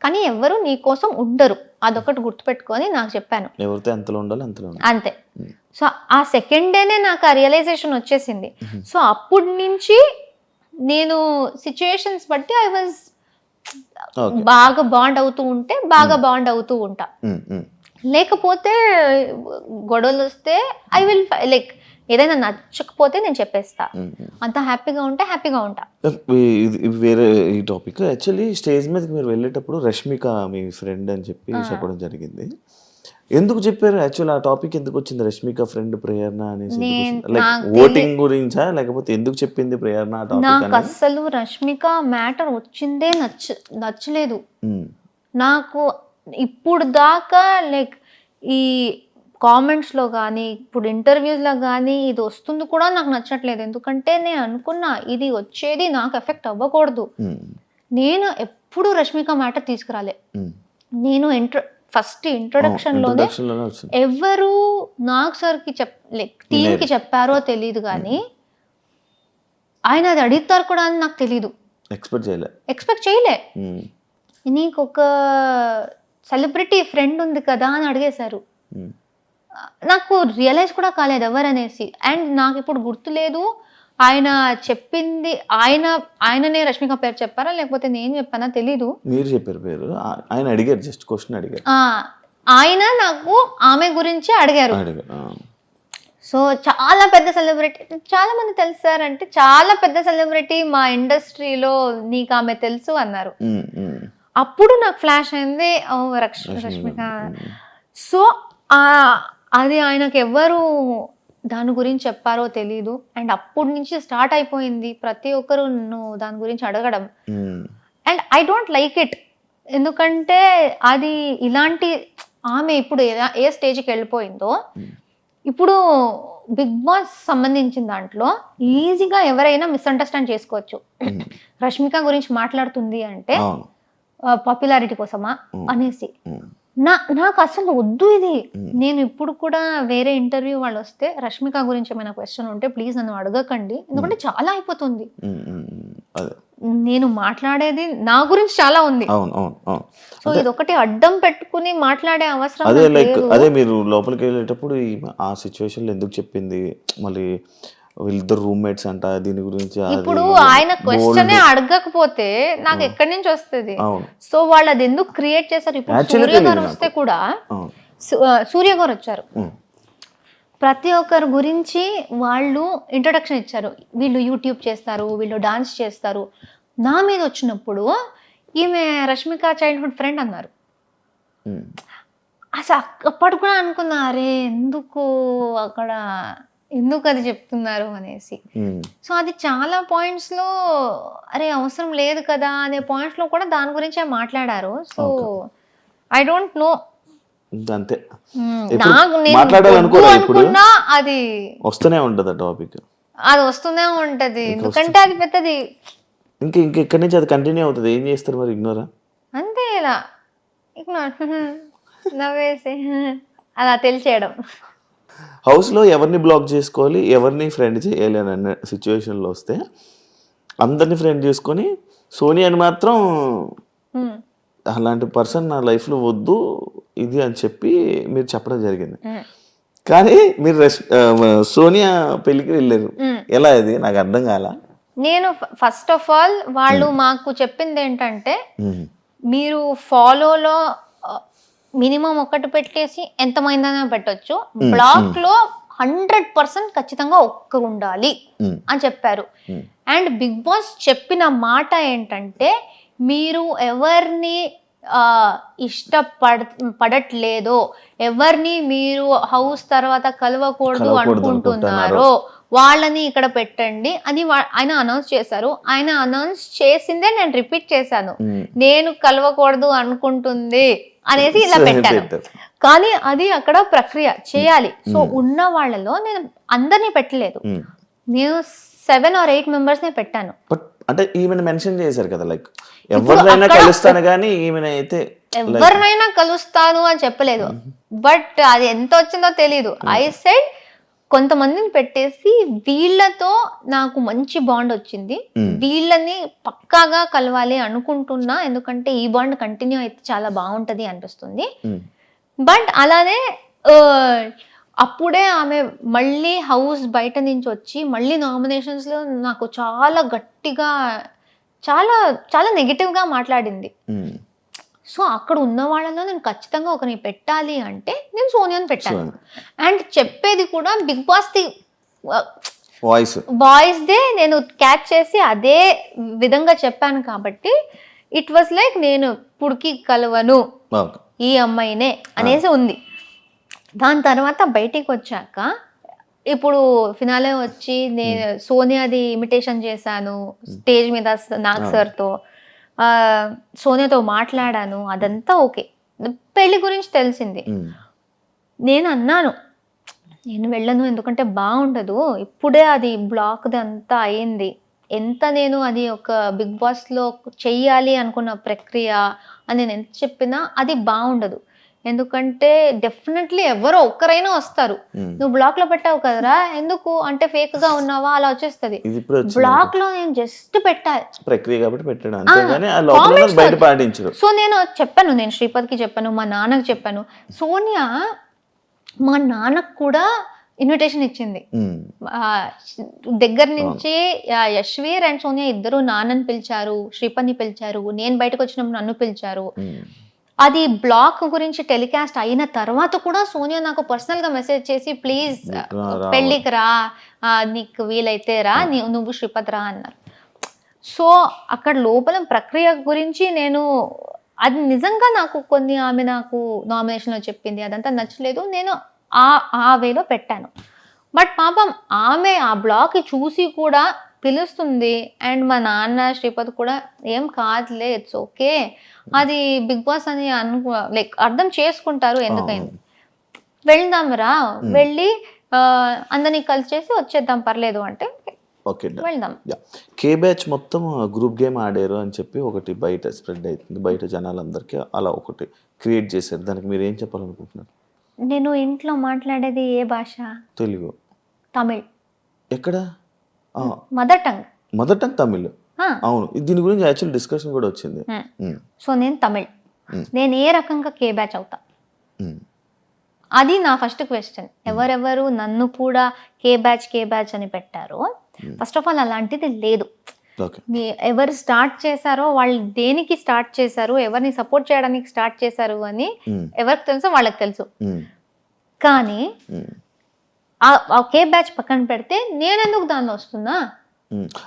కానీ ఎవరు నీ కోసం ఉండరు, అదొకటి గుర్తుపెట్టుకొని నాకు చెప్పాను. ఎవరితో ఎంతలో ఉండాలి అంతలో అంతే. సో ఆ సెకండ్ డేనే నాకు ఆ రియలైజేషన్ వచ్చేసింది. సో అప్పటి నుంచి నేను సిచ్యుయేషన్స్ బట్టి ఐ వాజ్ బాగా బాండ్ అవుతూ ఉంటే బాగా బాండ్ అవుతూ ఉంటా, లేకపోతే గొడవలు వస్తే ఐ విల్ లైక్ ఏదైనా నచ్చకపోతే నేను చెప్పేస్తా, అంత హ్యాపీగా ఉంటే హ్యాపీగా ఉంటా. వేరే ఈ టాపిక్, యాక్చువల్లీ స్టేజ్ మీదకి మీరు వెళ్ళేటప్పుడు రష్మిక మీ ఫ్రెండ్ అని చెప్పి చెప్పడం జరిగింది. ఎందుకు చెప్పారు యాక్చువల్? ఆ టాపిక్ ఎందుకు వచ్చింది, రష్మిక ఫ్రెండ్ ప్రేరణ అనేసి? లైక్ ఓటింగ్ గురించా, లేకపోతే ఎందుకు చెప్పింది ప్రేరణ ఆ టాపిక్? నాకు అసలు రష్మిక మ్యాటర్ వచ్చిందే నచ్చలేదు నాకు ఇప్పుడు దాకా. లైక్ ఈ కామెంట్స్లో కానీ ఇప్పుడు ఇంటర్వ్యూస్లో కానీ ఇది వస్తుంది కూడా నాకు నచ్చట్లేదు. ఎందుకంటే నేను అనుకున్నా ఇది వచ్చేది నాకు ఎఫెక్ట్ అవ్వకూడదు. నేను ఎప్పుడు రష్మిక మ్యాటర్ తీసుకురాలే. నేను ఫస్ట్ ఇంట్రొడక్షన్ లోనే ఎవరు నాగ్ సార్కి లైక్ టీంకి చెప్పారో తెలియదు, కానీ ఆయన అది అడుగుతారు కూడా అని నాకు తెలీదు, ఎక్స్పెక్ట్ చేయలే. నీకు ఒక సెలబ్రిటీ ఫ్రెండ్ ఉంది కదా అని అడిగేశారు. నాకు రియలైజ్ కూడా కాలేదు ఎవరనేసి. అండ్ నాకు ఇప్పుడు గుర్తులేదు ఆయన చెప్పింది, ఆయననే రష్మిక పేరు చెప్పారా లేకపోతే నేను చెప్పానా తెలీదు. మీరు చెప్పారు పేరు, ఆయన అడిగారు, జస్ట్ క్వశ్చన్ అడిగారు. ఆయన నాకు ఆమె గురించి అడిగారు. సో చాలా పెద్ద సెలబ్రిటీ, చాలా మంది తెలుసారంటే చాలా పెద్ద సెలబ్రిటీ మా ఇండస్ట్రీలో, నీకు ఆమె తెలుసు అన్నారు. అప్పుడు నాకు ఫ్లాష్ అయింది, ఓ రష్మిక. సో అది ఆయనకు ఎవరు దాని గురించి చెప్పారో తెలీదు. అండ్ అప్పటి నుంచి స్టార్ట్ అయిపోయింది ప్రతి ఒక్కరు నువ్వు దాని గురించి అడగడం. And I don't like it, ఎందుకంటే అది ఇలాంటి ఆమె ఇప్పుడు ఏ స్టేజ్కి వెళ్ళిపోయిందో, ఇప్పుడు బిగ్ బాస్ సంబంధించిన దాంట్లో ఈజీగా ఎవరైనా మిస్అండర్స్టాండ్ చేసుకోవచ్చు. రష్మిక గురించి మాట్లాడుతుంది అంటే పాపులారిటీ కోసమా అనేసి. నాకు అసలు వద్దు ఇది. నేను ఇప్పుడు కూడా వేరే ఇంటర్వ్యూ వాళ్ళు వస్తే రష్మిక గురించి ఏమైనా క్వశ్చన్ ఉంటే ప్లీజ్ నన్ను అడగకండి, ఎందుకంటే చాలా అయిపోతుంది. నేను మాట్లాడేది నా గురించి చాలా ఉంది. సో ఇది ఒకటి అడ్డం పెట్టుకుని మాట్లాడే అవసరం లేదు. అదే మీరు లోపలికి వెళ్ళేటప్పుడు ఆ సిచ్యువేషన్ లో ఎందుకు చెప్పింది, మళ్ళీ వీళ్ళిద్దరు రూమ్మేట్స్ అంట, దీని గురించి ఇప్పుడు ఆయన క్వశ్చన్ అడగకపోతే నాకు ఎక్కడి నుంచి వస్తుంది? సో వాళ్ళు అది ఎందుకు క్రియేట్ చేశారు? ఇప్పుడు సూర్య గారు వస్తే కూడా, సూర్య గారు వచ్చారు, ప్రతి ఒక్కరి గురించి వాళ్ళు ఇంట్రొడక్షన్ ఇచ్చారు. వీళ్ళు యూట్యూబ్ చేస్తారు, వీళ్ళు డాన్స్ చేస్తారు. నా మీద వచ్చినప్పుడు ఈమె రష్మిక చైల్డ్హుడ్ ఫ్రెండ్ అన్నారు. అసలు అప్పటి కూడా అనుకున్నా, అరే ఎందుకు అక్కడ ఎందుకు అది చెప్తున్నారు అనేసి. సో అది చాలా పాయింట్స్ లో అరే అవసరం లేదు కదా అనే పాయింట్స్ లో కూడా దాని గురించే మాట్లాడారు. సో ఐ డోంట్ నో ఇంకా అంతే. నాకు నేను మాట్లాడాలనుకోరా వద్దు ఇప్పుడు అనుకున్నా అది వస్తూనే ఉంటుంది ఆ టాపిక్. అది వస్తూనే ఉంటది, ఎందుకంటే అది పెద్దది. ఇంకెక్కడి నుంచి అది కంటిన్యూ అవుతుంది. ఏం చేస్తారు మరి? ఇగ్నోరా? అంతే, ఇలా ఇగ్నోర్ నవ్వేసి అలా తెలిసేయడం. హౌస్లో ఎవరిని బ్లాక్ చేసుకోవాలి, ఎవరిని ఫ్రెండ్ చేయాలి అని అన్న సిచ్యువేషన్లో వస్తే అందరినీ ఫ్రెండ్ చేసుకొని సోనియాని మాత్రం అలాంటి పర్సన్ నా లైఫ్లో వద్దు ఇది అని చెప్పి మీరు చెప్పడం జరిగింది. కానీ మీరు సోనియా పెళ్ళికి వెళ్ళారు. ఎలా ఇది నాకు అర్థం కాల. నేను ఫస్ట్ ఆఫ్ ఆల్ వాళ్ళు మాకు చెప్పింది ఏంటంటే, మీరు ఫాలోలో మినిమం ఒకటి పెట్టేసి ఎంతమైందైనా పెట్టొచ్చు, బ్లాక్ లో 100% ఖచ్చితంగా ఒక్కరు ఉండాలి అని చెప్పారు. అండ్ బిగ్ బాస్ చెప్పిన మాట ఏంటంటే, మీరు ఎవరిని పడట్లేదో, ఎవరిని మీరు హౌస్ తర్వాత కలవకూడదు అనుకుంటున్నారో వాళ్ళని ఇక్కడ పెట్టండి అని ఆయన అనౌన్స్ చేశారు. ఆయన అనౌన్స్ చేసిందే నేను రిపీట్ చేశాను, నేను కలవకూడదు అనుకుంటుంది అనేసి ఇలా పెట్టాను. కానీ అది అక్కడ ప్రక్రియ చేయాలి. సో ఉన్న వాళ్ళలో నేను అందరినీ పెట్టలేదు, నేను 7 or 8 members నే పెట్టాను. అంటే ఈమెను మెన్షన్ చేశారు కదా, లైక్ ఎవరినైనా కలుస్తాను కానీ ఈమెను అయితే ఎవరినైనా కలుస్తాను అని చెప్పలేదు. బట్ అది ఎంత వచ్చిందో తెలీదు. ఐ సెడ్ కొంతమందిని పెట్టేసి వీళ్ళతో నాకు మంచి బాండ్ వచ్చింది, వీళ్ళని పక్కాగా కలవాలి అనుకుంటున్నా, ఎందుకంటే ఈ బాండ్ కంటిన్యూ అయితే చాలా బాగుంటది అనిపిస్తుంది. బట్ అలానే అప్పుడే ఆమె మళ్ళీ హౌస్ బయట నుంచి వచ్చి మళ్ళీ నామినేషన్స్ లో నాకు చాలా గట్టిగా చాలా చాలా నెగిటివ్ గా మాట్లాడింది. సో అక్కడ ఉన్న వాళ్ళలో నేను ఖచ్చితంగా ఒకరిని పెట్టాలి అంటే నేను సోనియాని పెట్టాను. అండ్ చెప్పేది కూడా బిగ్ బాస్ ది వాయిస్ దే నేను క్యాచ్ చేసి అదే విధంగా చెప్పాను కాబట్టి ఇట్ వాస్ లైక్ నేను ఇప్పుడుకి కలవను ఈ అమ్మాయినే అనేసి ఉంది. దాని తర్వాత బయటికి వచ్చాక ఇప్పుడు ఫినాలే వచ్చి నేను సోనియాది ఇమిటేషన్ చేశాను స్టేజ్ మీద నాగ్ సార్తో, సోనియాతో మాట్లాడాను, అదంతా ఓకే. పెళ్లి గురించి తెలిసింది. నేను అన్నాను నేను వెళ్ళను, ఎందుకంటే బాగుండదు, ఇప్పుడే అది బ్లాక్ది అంతా అయింది, ఎంత నేను అది ఒక బిగ్ బాస్లో చెయ్యాలి అనుకున్న ప్రక్రియ అని నేను ఎంత చెప్పినా అది బాగుండదు. ఎందుకంటే డెఫినెట్లీ ఎవరో ఒక్కరైనా వస్తారు, నువ్వు బ్లాక్ లో పెట్టావు కదరా, ఎందుకు అంటే ఫేక్ గా ఉన్నావా అలా వచ్చేస్తుంది. బ్లాక్ లో నేను జస్ట్ పెట్టాలి ప్రక్రియ కాబట్టి పెట్టాను. సో నేను చెప్పాను, నేను శ్రీపద్కి చెప్పాను, మా నాన్నకు చెప్పాను. సోనియా మా నాన్నకు కూడా ఇన్విటేషన్ ఇచ్చింది దగ్గర నుంచి. యశ్వీర్ అండ్ సోనియా ఇద్దరు నాన్నని పిలిచారు, శ్రీపద్ని పిలిచారు, నేను బయటకు వచ్చినప్పుడు నన్ను పిలిచారు. అది బ్లాక్ గురించి టెలికాస్ట్ అయిన తర్వాత కూడా సోనియా నాకు పర్సనల్ గా మెసేజ్ చేసి ప్లీజ్ పెళ్ళికి రా, నీకు వీలైతే రా, నువ్వు శ్రీపద్ రా అన్నారు. సో అక్కడ లోపల ప్రక్రియ గురించి నేను అది నిజంగా నాకు కొన్ని ఆమె నాకు నామినేషన్లో చెప్పింది అదంతా నచ్చలేదు, నేను ఆ వేలో పెట్టాను. బట్ పాపం ఆమె ఆ బ్లాక్ చూసి కూడా పిలుస్తుంది. అండ్ మా నాన్న శ్రీపద్ కూడా ఏం కాదులే, ఇట్స్ ఓకే, అది బిగ్ బాస్ అని లైక్ అర్థం చేసుకుంటారు, ఎందుకైంది వెళ్దాం రా, వెళ్ళి అందరినీ కలిసి చేసి వచ్చేద్దాం పర్లేదు అంటే వెళ్దాం. కే బ్యాచ్ మొత్తం గ్రూప్ గేమ్ ఆడారు అని చెప్పి ఒకటి బయట స్ప్రెడ్ అవుతుంది, బయట జనాలందరికీ అలా ఒకటి క్రియేట్ చేశారు. దానికి మీరు ఏం చెప్పాలనుకుంటున్నారు? నేను ఇంట్లో మాట్లాడేది ఏ భాష? తెలుగు, తమిళ్. ఎక్కడ? Mother tongue Tamil. అవును, దీని గురించి యాక్చువల్ డిస్కషన్ కూడా వచ్చింది. సో నేను తమిళ్, నేను ఏ రకంగా కే బ్యాచ్ అవుతా? అది నా ఫస్ట్ క్వశ్చన్. ఎవరెవరు నన్ను కూడా కే బ్యాచ్ అని పెట్టారో, ఫస్ట్ ఆఫ్ ఆల్ అలాంటిది లేదు. ఎవరు స్టార్ట్ చేశారో వాళ్ళు దేనికి స్టార్ట్ చేశారు, ఎవరిని సపోర్ట్ చేయడానికి స్టార్ట్ చేశారు అని ఎవరికి తెలుసో వాళ్ళకి తెలుసు. కానీ ఆ కే బ్యాచ్ పక్కన పెడితే నేను ఎందుకు దానిలో వస్తున్నా?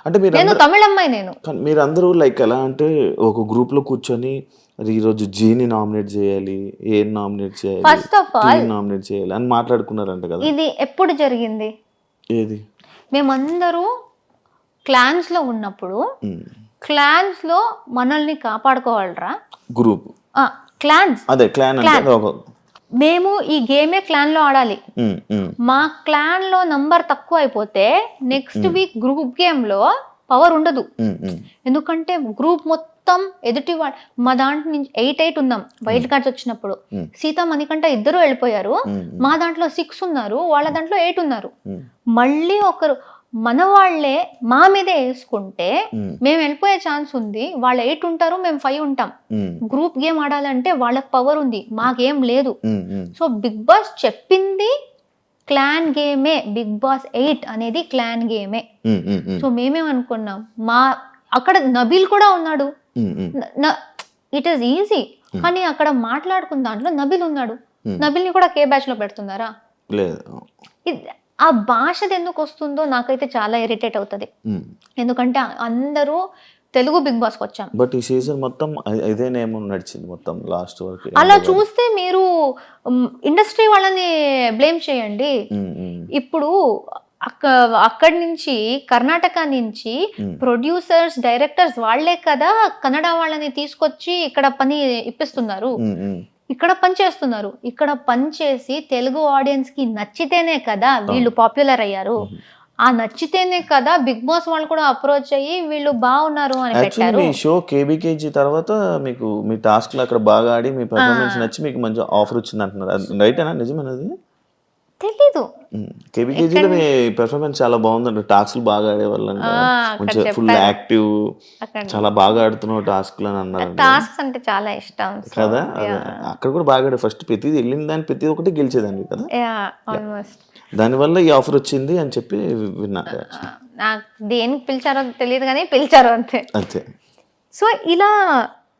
అంటే నేను తమిళ అమ్మాయి. నేను మీరందరూ లైక్ ఎలా అంటే ఒక గ్రూప్ లో కూర్చొని ఈరోజు జీని నామినేట్ చేయాలి, ఏ నామినేట్ చేయాలి, ఫస్ట్ ఆఫ్ ఆల్ నామినేట్ చేయాలి అని మాట్లాడుకున్నారంట కదా. ఇది ఎప్పుడు జరిగింది? ఏది? మేమందరూ క్లాన్స్ లో ఉన్నప్పుడు, క్లాన్స్ లో మనల్ని కాపాడుకోవాలరా గ్రూప్, క్లాన్స్, అదే క్లాన్ అంటే మేము ఈ గేమే క్లాన్లో ఆడాలి. మా క్లాన్లో నంబర్ తక్కువ అయిపోతే నెక్స్ట్ వీక్ గ్రూప్ గేమ్లో పవర్ ఉండదు. ఎందుకంటే గ్రూప్ మొత్తం ఎదుటి మా దాంట్లో నుంచి 8 ఉన్నాం వైల్డ్ కార్డ్స్ వచ్చినప్పుడు. సీత మణికంఠ ఇద్దరు వెళ్ళిపోయారు. మా దాంట్లో 6 ఉన్నారు, వాళ్ళ దాంట్లో 8 ఉన్నారు. మళ్ళీ ఒకరు మన వాళ్ళే మా మీదే వేసుకుంటే మేము వెళ్ళిపోయే ఛాన్స్ ఉంది. వాళ్ళు 8 ఉంటారు, మేము 5 ఉంటాం. గ్రూప్ గేమ్ ఆడాలంటే వాళ్ళకి పవర్ ఉంది, మాకేం లేదు. సో బిగ్ బాస్ చెప్పింది క్లాన్ గేమే. బిగ్ బాస్ 8 అనేది క్లాన్ గేమే. సో మేమేమనుకున్నాం, అక్కడ నబీల్ కూడా ఉన్నాడు. It is easy. కానీ అక్కడ మాట్లాడుకున్న దాంట్లో నబీల్ ఉన్నాడు. నబీల్ని కూడా కే బ్యాచ్ లో పెడుతున్నారా? ఆ భాషది ఎందుకు వస్తుందో నాకైతే చాలా ఇరిటేట్ అవుతుంది. ఎందుకంటే అందరూ తెలుగు బిగ్ బాస్కి వచ్చాం. బట్ ఈ సీజన్ మొత్తం ఇదే నేమ్ నడిచింది మొత్తం లాస్ట్ వరకు. అలా చూస్తే మీరు ఇండస్ట్రీ వాళ్ళని బ్లేమ్ చేయండి. ఇప్పుడు అక్కడి నుంచి కర్ణాటక నుంచి ప్రొడ్యూసర్స్, డైరెక్టర్స్ వాళ్లే కదా కన్నడ వాళ్ళని తీసుకొచ్చి ఇక్కడ పని ఇప్పిస్తున్నారు, ఇక్కడ పని చేస్తున్నారు. ఇక్కడ పని చేసి తెలుగు ఆడియన్స్ కి నచ్చితేనే కదా వీళ్ళు పాపులర్ అయ్యారు. ఆ నచ్చితేనే కదా బిగ్ బాస్ వాళ్ళు కూడా అప్రోచ్ అయ్యి వీళ్ళు బాగున్నారు అని పెట్టారు. మీ షో కేబీకేజీ తర్వాత మీకు మీ టాస్క్ లో అక్కడ బాగా ఆడి మీ పర్ఫార్మెన్స్ నచ్చి మీకు మంచి ఆఫర్ వచ్చింది అంటున్నారు. రైటేనా? నిజమేనది? తెలీదు. కేబీకేజీలో మీ పెర్ఫార్మెన్స్ చాలా బాగుందండి. టాస్క్లు బాగా ఆడేవాళ్ళంట, మంచిగా ఫుల్ యాక్టివ్, చాలా బాగా ఆడుతున్నావు టాస్క్లు అని అన్నారు. టాస్క్స్ అంటే చాలా ఇష్టం కదా. అక్కడ కూడా బాగా ఆడే, ఫస్ట్ ప్రతిది వెళ్ళిన దాన్ని ప్రతి ఒక్కటి గెలిచేదాన్ని కదా. దానివల్ల ఈ ఆఫర్ వచ్చింది అని చెప్పి విన్నా. నాకు దేనికి పిలిచారో తెలియదు కానీ పిలిచారు అంతే అంతే. సో ఇలా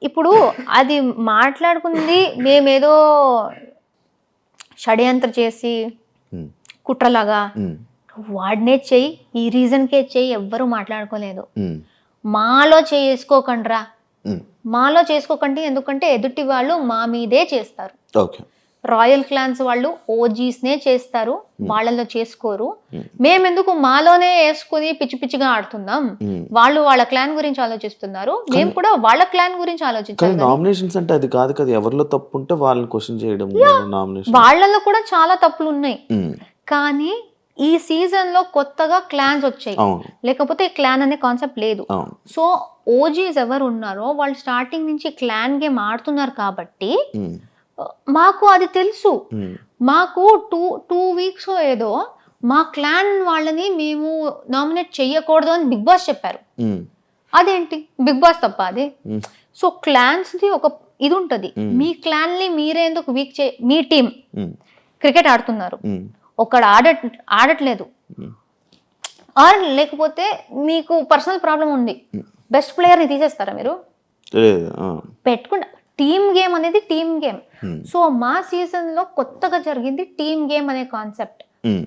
ఇప్పుడు అది మాట్లాడుకుంది మేమేదో షడ్యంత్ర చేసి కుట్రలాగా వాడినే చెయ్యి, ఈ రీజన్కే చెయ్యి, ఎవ్వరూ మాట్లాడుకోలేదు. మాలో చేసుకోకండ్రా, మాలో చేసుకోకండి. ఎందుకంటే ఎదుటి వాళ్ళు మా మీదే చేస్తారు. రాయల్ క్లాన్స్ వాళ్ళు ఓజీస్నే చేస్తారు, వాళ్ళలో చేసుకోరు. మేమెందుకు మాలోనే వేసుకుని పిచ్చి పిచ్చిగా ఆడుతున్నాం? వాళ్ళు వాళ్ళ క్లాన్ గురించి ఆలోచిస్తున్నారు, మేము కూడా వాళ్ళ క్లాన్ గురించి ఆలోచించాలి. నామినేషన్స్ అంటే అది కాదు కదా, ఎవరిలో తప్పు ఉంటే వాళ్ళని క్వశ్చన్ చేయడం. వాళ్ళలో కూడా చాలా తప్పులు ఉన్నాయి. కానీ ఈ సీజన్ లో కొత్తగా క్లాన్స్ వచ్చాయి, లేకపోతే క్లాన్ అనే కాన్సెప్ట్ లేదు. సో ఓజీస్ ఎవరు ఉన్నారో వాళ్ళు స్టార్టింగ్ నుంచి క్లాన్ గేమ్ ఆడుతున్నారు కాబట్టి మాకు అది తెలుసు. మాకు టూ వీక్స్ ఏదో మా క్లాన్ వాళ్ళని మేము నామినేట్ చెయ్యకూడదు అని బిగ్ బాస్ చెప్పారు. అదేంటి బిగ్ బాస్ తప్ప అది? సో క్లాన్స్ ది ఒక ఇది ఉంటది. మీ క్లాన్ ని మీరే ఎందుకు వీక్ మీ టీం క్రికెట్ ఆడుతున్నారు, ఒకడు ఆడట్లేదు, ఆర్ లేకపోతే మీకు పర్సనల్ ప్రాబ్లం ఉంది, బెస్ట్ ప్లేయర్ ని తీసేస్తారా మీరు? పెట్టుకుంటా. టీమ్ గేమ్ అనేది టీమ్ గేమ్. సో మా సీజన్ లో కొత్తగా జరిగింది టీమ్ గేమ్ అనే కాన్సెప్ట్.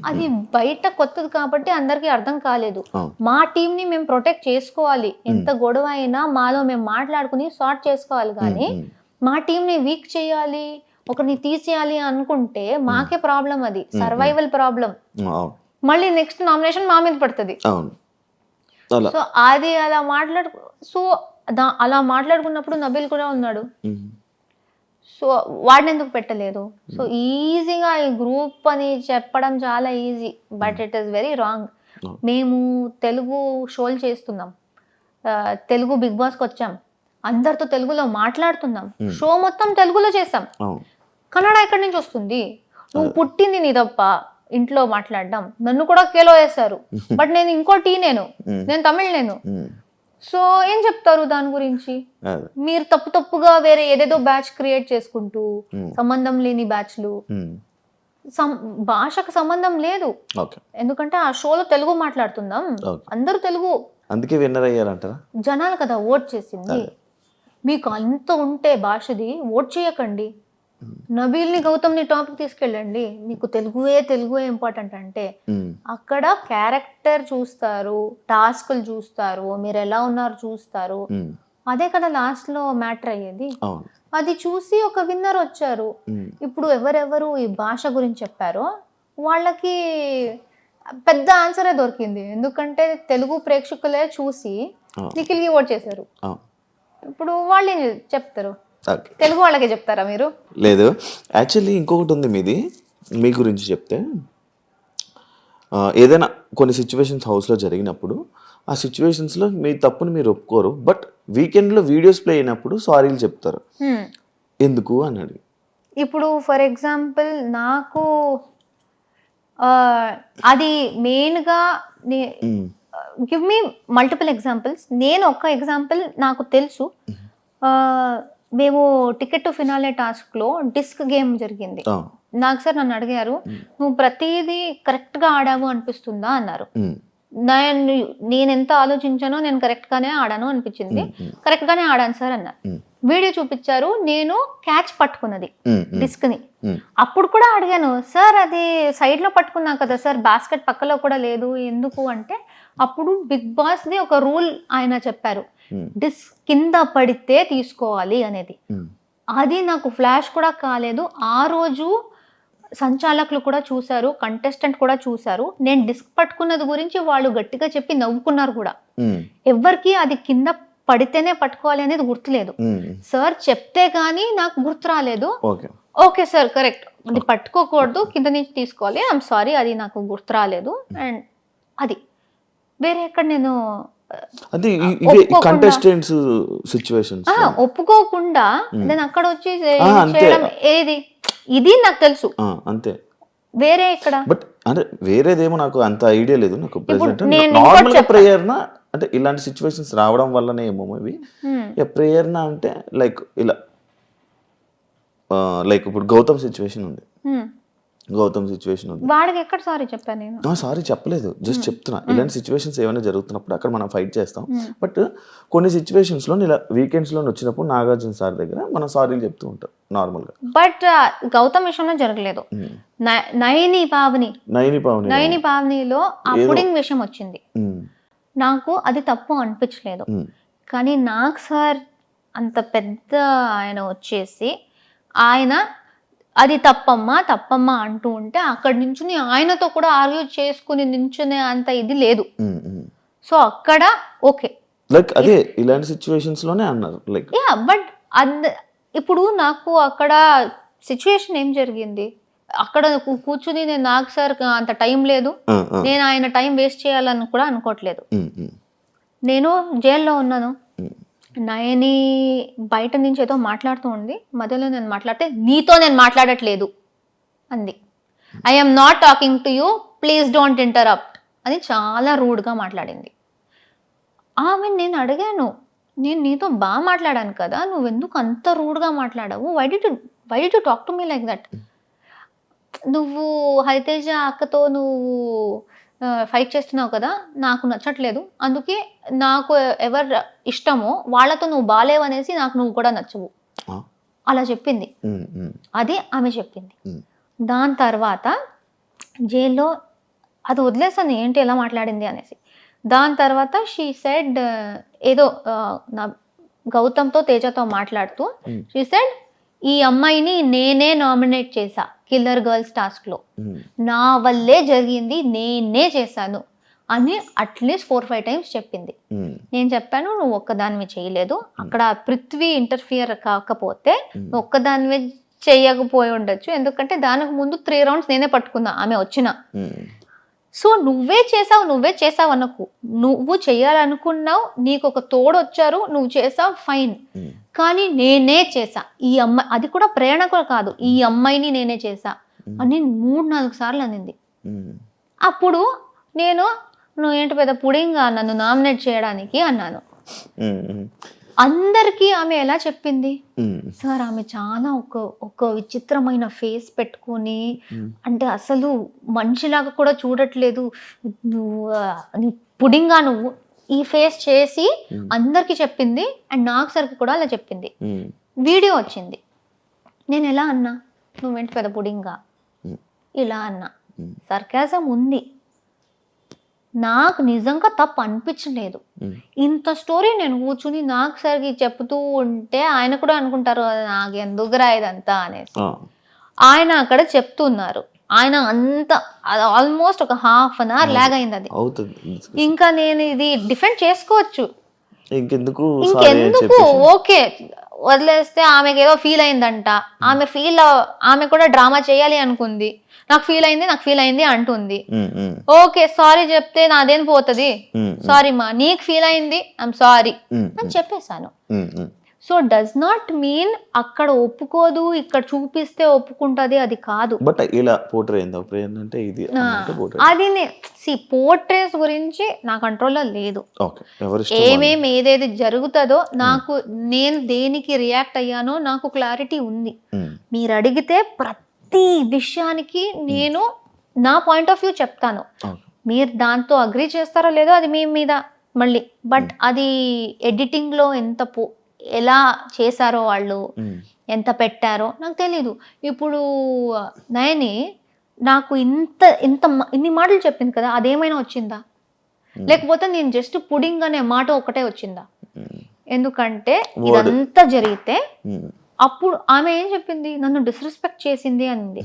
అది బయట కొత్తది కాబట్టి అందరికి అర్థం కాలేదు. మా టీం ని మేము ప్రొటెక్ట్ చేసుకోవాలి, ఎంత గొడవ అయినా మాలో మేము మాట్లాడుకుని సార్ట్ చేసుకోవాలి. కానీ మా టీం ని వీక్ చేయాలి, ఒకరిని తీసేయాలి అనుకుంటే మాకే ప్రాబ్లం, అది సర్వైవల్ ప్రాబ్లం. మళ్ళీ నెక్స్ట్ నామినేషన్ మా మీద పడుతుంది. సో అది అలా మాట్లాడుకున్నప్పుడు నబీల్ కూడా ఉన్నాడు. సో వాడిని ఎందుకు పెట్టలేదు? సో ఈజీగా ఈ గ్రూప్ అని చెప్పడం చాలా easy, but it is very wrong. మేము తెలుగు షోలు చేస్తున్నాం, తెలుగు బిగ్ బాస్కి వచ్చాం, అందరితో తెలుగులో మాట్లాడుతున్నాం, షో మొత్తం తెలుగులో చేస్తాం. కన్నడ ఎక్కడి నుంచి వస్తుంది? నువ్వు పుట్టింది నీ తప్ప ఇంట్లో మాట్లాడడం. నన్ను కూడా కేలో వేశారు, బట్ నేను ఇంకో నేను తమిళ్ నేను. సో ఏం చెప్తారు దాని గురించి? మీరు తప్పుగా వేరే ఏదేదో బ్యాచ్ క్రియేట్ చేసుకుంటూ, సంబంధం లేని బ్యాచ్లు, భాషకు సంబంధం లేదు. ఎందుకంటే ఆ షోలో తెలుగు మాట్లాడుతున్నాం, అందరూ తెలుగు, అందుకే విన్నర్ అయ్యారంటారా? జనాలు కదా ఓట్ చేసింది. మీకు అంత ఉంటే భాషది ఓట్ చేయకండి. నబీల్ని, గౌతమ్ని టాపిక్ తీసుకెళ్ళండి. మీకు తెలుగు ఇంపార్టెంట్ అంటే అక్కడ క్యారెక్టర్ చూస్తారు, టాస్క్లు చూస్తారు, మీరు ఎలా ఉన్నారు చూస్తారు. అదే కదా లాస్ట్ లో మ్యాటర్ అయ్యేది. అది చూసి ఒక విన్నర్ వచ్చారు. ఇప్పుడు ఎవరెవరు ఈ భాష గురించి చెప్పారో వాళ్ళకి పెద్ద ఆన్సరే దొరికింది. ఎందుకంటే తెలుగు ప్రేక్షకులే చూసి నిఖిల్కి ఓట్ చేశారు. ఇప్పుడు వాళ్ళు ఏం చెప్తారు? ఓకే. తెలుగు వాళ్ళకే చెప్తారా మీరు? లేదు, యాక్చువల్లీ ఇంకొకటి ఉంది మీది, మీ గురించి చెప్తే ఏదైనా కొన్ని సిచ్యువేషన్స్ హౌస్లో జరిగినప్పుడు ఆ సిచ్యువేషన్స్లో మీ తప్పుని మీరు ఒప్పుకోరు, బట్ వీకెండ్లో వీడియోస్ ప్లే అయినప్పుడు సారీలు చెప్తారు. ఎందుకు అని అడిగి. ఇప్పుడు ఫర్ ఎగ్జాంపుల్ నాకు అది మెయిన్గా గివ్ మీ మల్టిపుల్ ఎగ్జాంపుల్స్. నేను ఒక ఎగ్జాంపుల్ నాకు తెలుసు. మేము టికెట్ టు ఫినాలే టాస్క్లో డిస్క్ గేమ్ జరిగింది. నాకు సార్ నన్ను అడిగారు, నువ్వు ప్రతిదీ కరెక్ట్గా ఆడావు అనిపిస్తుందా అన్నారు. నేను ఎంత ఆలోచించానో నేను కరెక్ట్గానే ఆడాను అనిపించింది. కరెక్ట్గానే ఆడాను సార్ అన్నారు. వీడియో చూపించారు, నేను క్యాచ్ పట్టుకున్నది డిస్క్ని. అప్పుడు కూడా అడిగాను, సార్ అది సైడ్లో పట్టుకున్నా కదా సార్, బాస్కెట్ పక్కలో కూడా లేదు ఎందుకు అంటే, అప్పుడు బిగ్ బాస్ది ఒక రూల్ ఆయన చెప్పారు, డిస్క్ కింద పడితే తీసుకోవాలి అనేది. అది నాకు ఫ్లాష్ కూడా కాలేదు. ఆ రోజు సంచాలకులు కూడా చూశారు, కంటెస్టెంట్ కూడా చూశారు. నేను డిస్క్ పట్టుకున్నది గురించి వాళ్ళు గట్టిగా చెప్పి నవ్వుకున్నారు కూడా. ఎవరికి అది కింద పడితేనే పట్టుకోవాలి అనేది గుర్తులేదు. సార్ చెప్తే గానీ నాకు గుర్తు రాలేదు. ఓకే సార్ కరెక్ట్, అది పట్టుకోకూడదు, కింద నుంచి తీసుకోవాలి, ఐఎమ్ సారీ, అది నాకు గుర్తు రాలేదు. అండ్ అది వేరే ఎక్కడ నేను ఒప్పుకోకుండా నేను అక్కడ వచ్చి చేయడం ఏది, ఇది నాకు తెలుసు అంతే. వేరే ఎక్కడ బట్ అంటే వేరేదేమో నాకు అంత ఐడియా లేదు. నాకు ప్రెజెంట్ నార్మల్ గా ప్రేయర్ నా అంటే ఇలాంటి సిచ్యువేషన్స్ రావడం వల్లనే ఏమో ఇవి ప్రేయర్ నా అంటే లైక్ ఇలా లైక్ ఇప్పుడు గౌతమ్ సిచ్యువేషన్ ఉంది. వాడికి ఎక్కడ సారీ చెప్పాను నేను? సారీ చెప్పలేదు, జస్ట్ చెప్తున్నా. ఇలాంటి సిచ్యువేషన్స్ ఏమైనా జరుగుతున్నప్పుడు అక్కడ మనం ఫైట్ చేస్తాం. బట్ కొన్ని సిచ్యువేషన్స్ లో ఇలా వీకెండ్స్ లో వచ్చినప్పుడు నాగార్జున సార్ దగ్గర మనం సారీలు చెప్తూ ఉంటాం నార్మల్ గా. బట్ గౌతమ్ విషయంలో జరగలేదు. నయని పావనిలో ఆ పుడింగ్ విషయం వచ్చింది. నాకు అది తప్పు అనిపించలేదు, కానీ నాకు సార్ అంత పెద్ద ఆయన వచ్చేసి ఆయన అది తప్పమ్మా అంటూ ఉంటే అక్కడి నుంచి ఆయనతో కూడా ఆర్గ్యూ చేసుకుని నించునే అంత ఇది లేదు. సో అక్కడ ఓకే, లైక్ అదే ఇలాంటి సిచ్యువేషన్స్ లోనే అన్నారు లైక్ యా. బట్ ఇప్పుడు నాకు అక్కడ సిచ్యువేషన్ ఏం జరిగింది, అక్కడ కూర్చుని నేను నాకు సార్ అంత టైం లేదు, నేను ఆయన టైం వేస్ట్ చేయాలని కూడా అనుకోవట్లేదు. నేను జైల్లో ఉన్నాను, నయని బయట నుంచి ఏదో మాట్లాడుతూ ఉంది, మధ్యలో నేను మాట్లాడితే నీతో నేను మాట్లాడట్లేదు అంది. I'm not talking to you, please don't interrupt అని చాలా రూడ్గా మాట్లాడింది. ఆమె నేను అడిగాను, నేను నీతో బాగా మాట్లాడాను కదా, నువ్వెందుకు అంత రూడ్గా మాట్లాడావు, why did you talk to me like that, నువ్వు హరితేజ అక్కతో నువ్వు ఫైట్ చేస్తున్నావు కదా, నాకు నచ్చట్లేదు, అందుకే నాకు ఎవరు ఇష్టమో వాళ్ళతో నువ్వు బాలేవనేసి నాకు నువ్వు కూడా నచ్చవు అలా చెప్పింది. అది ఆమె చెప్పింది. దాని తర్వాత జైల్లో అది వదిలేసాను ఏంటి ఎలా మాట్లాడింది అనేసి. దాని తర్వాత షీ సెడ్ ఏదో నా గౌతమ్తో తేజతో మాట్లాడుతూ షీ సెడ్, ఈ అమ్మాయిని నేనే నామినేట్ చేశా కిల్లర్ గర్ల్స్ టాస్క్ లో, నా వల్లే జరిగింది, నేనే చేశాను అని అట్లీస్ట్ 4-5 times చెప్పింది. నేను చెప్పాను, నువ్వు ఒక్కదానివి చేయలేదు, అక్కడ పృథ్వీ ఇంటర్ఫియర్ కాకపోతే ఒక్కదానివే చెయ్యకపోయి ఉండొచ్చు, ఎందుకంటే దానికి ముందు 3 rounds నేనే పట్టుకున్నా ఆమె వచ్చిన. సో నువ్వే చేసావు అనకు, నువ్వు చెయ్యాలనుకున్నావు, నీకు ఒక తోడు వచ్చారు, నువ్వు చేసావు ఫైన్, కానీ నేనే చేసా ఈ అమ్మాయి, అది కూడా ప్రేరణ కూడా కాదు, ఈ అమ్మాయిని నేనే చేసా అని 3-4 సార్లు అనింది. అప్పుడు నేను నువ్వు ఏంటి పెద్ద పుడింగా నన్ను నామినేట్ చేయడానికి అన్నాను. అందరికీ ఆమె ఎలా చెప్పింది సార్, ఆమె చాలా ఒక విచిత్రమైన ఫేస్ పెట్టుకొని, అంటే అసలు మనిషిలాగా కూడా చూడట్లేదు, నువ్వు పుడింగా నువ్వు ఈ ఫేస్ చేసి అందరికి చెప్పింది. అండ్ నాకు సరికి కూడా అలా చెప్పింది. వీడియో వచ్చింది, నేను ఎలా అన్నా, నువ్వేంటి పెద్ద పుడింగా ఇలా అన్నా, సర్కాజం ఉంది, నాకు నిజంగా తప్పు అనిపించలేదు. ఇంత స్టోరీ నేను కూర్చుని నాకు సరికి చెప్తూ ఉంటే ఆయన కూడా అనుకుంటారు నాకు ఎందుకురా ఇదంతా అనేసి. ఆయన అక్కడ చెప్తున్నారు, ఆయన అంత ఆల్మోస్ట్ ఒక 1/2 hour లాగ్ అయింది. అది ఇంకా నేను ఇది డిఫెండ్ చేసుకోవచ్చు, ఇంకెందుకు ఓకే వదిలేస్తే ఆమెకి ఏదో ఫీల్ అయిందంట, ఆమె కూడా డ్రామా చేయాలి అనుకుంది, నాకు ఫీల్ అయింది అంటుంది. ఓకే సారీ చెప్తే నాదేం పోతుంది, సారీ మా నీకు ఫీల్ అయింది ఐఎమ్ సారీ అని చెప్పేశాను. సో డస్ నాట్ మీన్ అక్కడ ఒప్పుకోదు, ఇక్కడ చూపిస్తే ఒప్పుకుంటది, అది కాదు. బట్ ఇలా పోర్ట్రే అంటే ఇది అది పోర్ట్రేస్ గురించి నా కంట్రోల్లో లేదు. ఏదేది జరుగుతుందో నాకు, నేను దేనికి రియాక్ట్ అయ్యానో నాకు క్లారిటీ ఉంది. మీరు అడిగితే ప్రతి విషయానికి నేను నా పాయింట్ ఆఫ్ వ్యూ చెప్తాను. మీరు దాంతో అగ్రీ చేస్తారో లేదో అది మీ మీద మళ్ళీ. బట్ అది ఎడిటింగ్ లో ఎలా చేశారో వాళ్ళు, ఎంత పెట్టారో నాకు తెలీదు. ఇప్పుడు నయని నాకు ఇన్ని మాటలు చెప్పింది కదా, అదేమైనా వచ్చిందా? లేకపోతే నేను జస్ట్ పుడింగ్ అనే మాట ఒకటే వచ్చిందా? ఎందుకంటే ఇదంతా జరిగితే అప్పుడు ఆమె ఏం చెప్పింది, నన్ను డిస్రెస్పెక్ట్ చేసింది అనింది.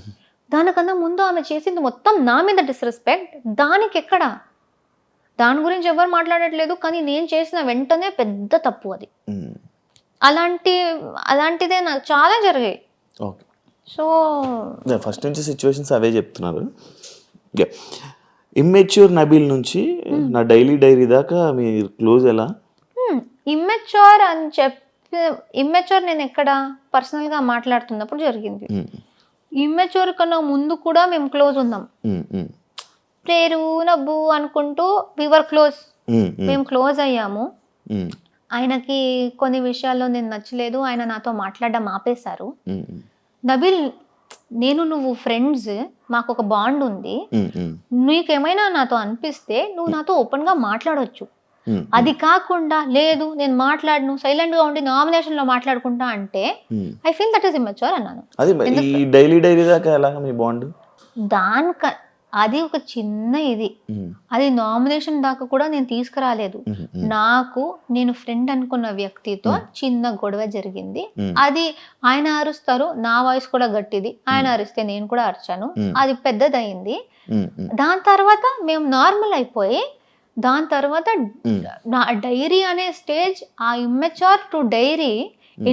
దానికన్నా ముందు ఆమె చేసింది మొత్తం నా మీద డిస్రెస్పెక్ట్. దానికి ఎక్కడ, దాని గురించి ఎవరు మాట్లాడట్లేదు, కానీ నేను చేసిన వెంటనే పెద్ద తప్పు అది. అలాంటిదే నాకు చాలా జరిగాయి. సో ఫస్ట్ నుంచి సిచ్యువేషన్స్ అవే చెప్తున్నారు. ఇమ్మెచ్యూర్ నబీల్ నుంచి నా డైరీ దాకా మీ క్లోజ్ ఎలా? ఇమ్మెచ్యూర్ అని ఇమ్మెచ్యూర్ నేను ఎక్కడ పర్సనల్ గా మాట్లాడుతున్నప్పుడు జరిగింది. ఇమ్మెచ్యూర్ కన్నా ముందు కూడా మేము క్లోజ్ ఉన్నాం. పేరు నవ్వు అనుకుంటూ వివర్ క్లోజ్, మేము క్లోజ్ అయ్యాము. ఆయనకి కొన్ని విషయాల్లో నేను నచ్చలేదు, ఆయన నాతో మాట్లాడడం ఆపేశారు. నబీల్, నువ్వు ఫ్రెండ్స్, మాకు ఒక బాండ్ ఉంది, నీకేమైనా నాతో అనిపిస్తే నువ్వు నాతో ఓపెన్ గా మాట్లాడొచ్చు. అది కాకుండా లేదు నేను మాట్లాడను, సైలెంట్ గా ఉండి నామినేషన్ లో మాట్లాడుకుంటా అంటే I feel that is immature అన్నాను. అది ఒక చిన్న ఇది, అది నామినేషన్ దాకా కూడా నేను తీసుకురాలేదు. నేను ఫ్రెండ్ అనుకున్న వ్యక్తితో చిన్న గొడవ జరిగింది. అది ఆయన అరుస్తారు, నా వాయిస్ కూడా గట్టిది, ఆయన అరిస్తే నేను కూడా అరిచాను, అది పెద్దదయింది. దాని తర్వాత మేము నార్మల్ అయిపోయి, దాని తర్వాత నా డైరీ అనే స్టేజ్, ఆ ఇమ్మెచ్యూర్ టు డైరీ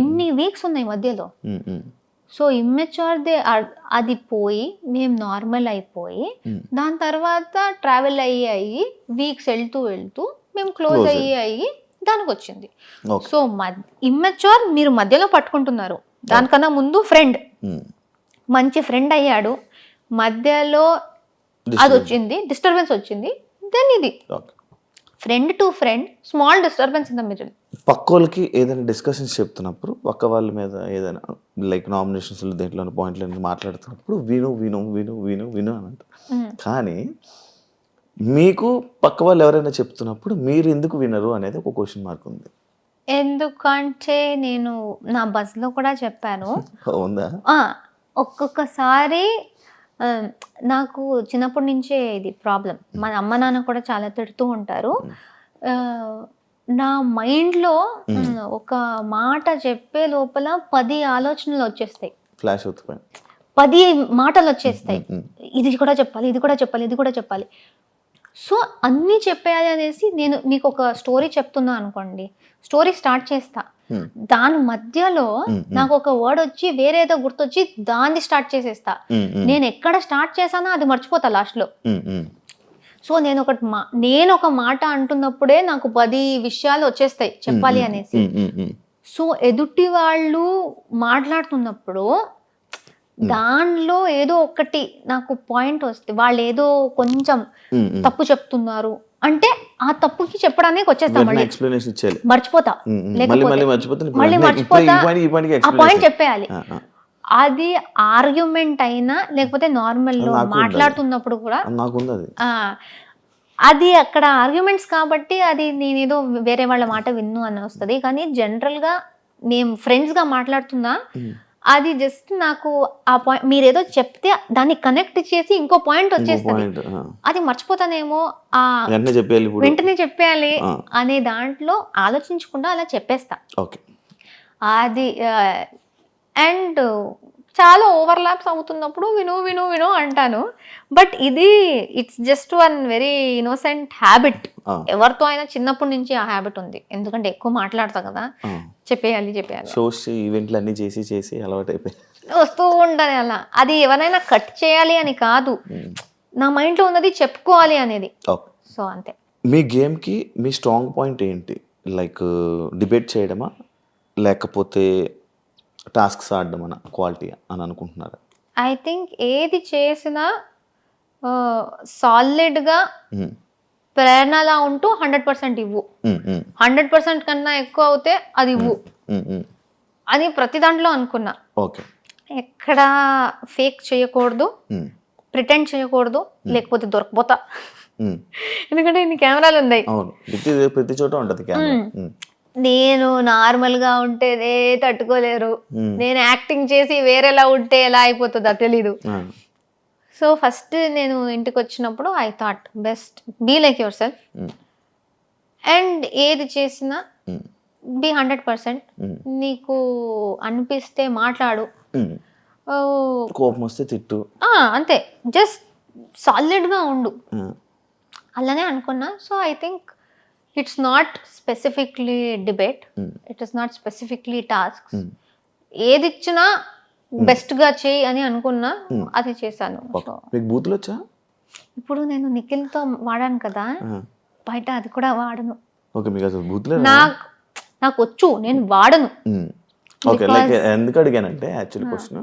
ఎన్ని వీక్స్ ఉన్నాయి మధ్యలో. సో ఇమ్మెచ్యూర్దే అది పోయి మేము నార్మల్ అయిపోయి, దాని తర్వాత ట్రావెల్ అయ్యి వీక్స్ వెళ్తూ మేము క్లోజ్ అయ్యి దానికి వచ్చింది. సో ఇమ్మెచ్యూర్ మీరు మధ్యలో పట్టుకుంటున్నారు. దానికన్నా ముందు ఫ్రెండ్, మంచి ఫ్రెండ్ అయ్యాడు, మధ్యలో అది వచ్చింది, డిస్టర్బెన్స్ వచ్చింది. దెన్ ఇది friend to friend, small disturbance in the middle. పక్క వాళ్ళకి ఏదైనా డిస్కషన్స్ చెప్తున్నప్పుడు, పక్క వాళ్ళ మీద ఏదైనా లైక్ నామినేషన్స్ దేంట్లో పాయింట్లు మాట్లాడుతున్నప్పుడు విను అని అంటారు. కానీ మీకు పక్క వాళ్ళు ఎవరైనా చెప్తున్నప్పుడు మీరు ఎందుకు వినరు అనేది ఒక క్వశ్చన్ మార్క్ ఉంది. ఎందుకంటే నేను నా బస్లో కూడా చెప్పాను. ఉందా? ఒక్కొక్కసారి నాకు చిన్నప్పటి నుంచే ఇది ప్రాబ్లం. మా అమ్మ నాన్న కూడా చాలా తిడుతూ ఉంటారు. నా మైండ్లో ఒక మాట చెప్పే లోపల 10 ఆలోచనలు వచ్చేస్తాయి, ఫ్లాష్ అవుతాయి, 10 మాటలు వచ్చేస్తాయి. ఇది కూడా చెప్పాలి, ఇది కూడా చెప్పాలి, ఇది కూడా చెప్పాలి. సో అన్నీ చెప్పేయాలి అనేసి నేను మీకు ఒక స్టోరీ చెప్తున్నా అనుకోండి, స్టోరీ స్టార్ట్ చేస్తా, దాని మధ్యలో నాకు ఒక వర్డ్ వచ్చి వేరేదో గుర్తొచ్చి దాన్ని స్టార్ట్ చేసేస్తా. నేను ఎక్కడ స్టార్ట్ చేశానో అది మర్చిపోతా లాస్ట్ లో. సో నేను ఒక మాట అంటున్నప్పుడే నాకు 10 విషయాలు వచ్చేస్తాయి చెప్పాలి అనేసి. సో ఎదుటి వాళ్ళు మాట్లాడుతున్నప్పుడు దానిలో ఏదో ఒకటి నాకు పాయింట్ వస్తే, వాళ్ళు ఏదో కొంచెం తప్పు చెప్తున్నారు అంటే ఆ తప్పుకి చెప్పడానికి వచ్చేస్తా, మర్చిపోతా, మళ్ళీ మర్చిపోతా, ఆ పాయింట్ చెప్పేయాలి. అది ఆర్గ్యుమెంట్ అయినా లేకపోతే నార్మల్ లో మాట్లాడుతున్నప్పుడు కూడా అది అక్కడ ఆర్గ్యుమెంట్స్ కాబట్టి అది నేనేదో వేరే వాళ్ళ మాట విన్ను అని వస్తుంది. కానీ జనరల్ గా మేము ఫ్రెండ్స్ గా మాట్లాడుతున్నా, అది జస్ట్ నాకు ఆ పాయింట్ మీరేదో చెప్తే దాన్ని కనెక్ట్ చేసి ఇంకో పాయింట్ వచ్చేస్తుంది, అది మర్చిపోతానేమో, వెంటనే చెప్పేయాలి అనే దాంట్లో ఆలోచించకుండా అలా చెప్పేస్తా. అది అండ్ చాలా ఓవర్లాప్స్ అవుతున్నప్పుడు విను విను విను అంటాను. బట్ ఇది it's just one very innocent habit. ఎవరితో అయినా చిన్నప్పటి నుంచి ఆ హ్యాబిట్ ఉంది, ఎందుకంటే ఎక్కువ మాట్లాడతా కదా, చెప్పేయాలి షోస్ ఈవెంట్లు అన్ని చేసి చేసి అలవాటు అయిపోయి వస్తూ ఉండాలి అలా. అది ఎవరైనా కట్ చేయాలి అని కాదు, నా మైండ్లో ఉన్నది చెప్పుకోవాలి అనేది. సో అంతే. మీ గేమ్కి మీ స్ట్రాంగ్ పాయింట్ ఏంటి? లైక్ డిబేట్ చేయడమా లేకపోతే టాస్క్స్ ఆడడం అన్న క్వాలిటీ అని అనుకుంటున్నారా? ఐ థింక్ ఏది చేసినా సాలిడ్గా ప్రేరణలా ఉంటూ 100% ఇవ్వు. 100% కన్నా ఎక్కువ అవుతే అది ఇవ్వు అని ప్రతి దాంట్లో అనుకున్నా. ఓకే. ఎక్కడ ఫేక్ చేయకూడదు, ప్రిటెండ్ చేయకూడదు, లేకపోతే దొరకపోతా. ఎందుకంటే ఇన్ని కెమెరాలు ఉన్నాయి, ప్రతి చోట ఉంటుంది కెమెరా. నేను నార్మల్గా ఉంటేనే తట్టుకోలేరు, నేను యాక్టింగ్ చేసి వేరేలా ఉంటే ఎలా అయిపోతుందో తెలీదు. సో ఫస్ట్ నేను ఇంటికి వచ్చినప్పుడు I thought best be like yourself, and ఏది చేసినా బీ 100%. నీకు అనిపిస్తే మాట్లాడు, కోపం వస్తే తిట్టు, అంతే, జస్ట్ సాలిడ్గా ఉండు, అలానే అనుకున్నా. So I think it's not specifically debate, it is not specifically tasks. ఏది ఇచ్చినా బెస్ట్గా చేయి అని అనుకున్నా, అది చేశాను. మీకు బూతులు వచ్చా? ఇప్పుడు నేను నిఖిల్తో వాడాను కదా, బయట అది కూడా వాడను. నాకు వచ్చు, నేను వాడను. ఓకే. లైక్ ఎందుకు అడిగానంటే యాక్చువల్ క్వశ్చన్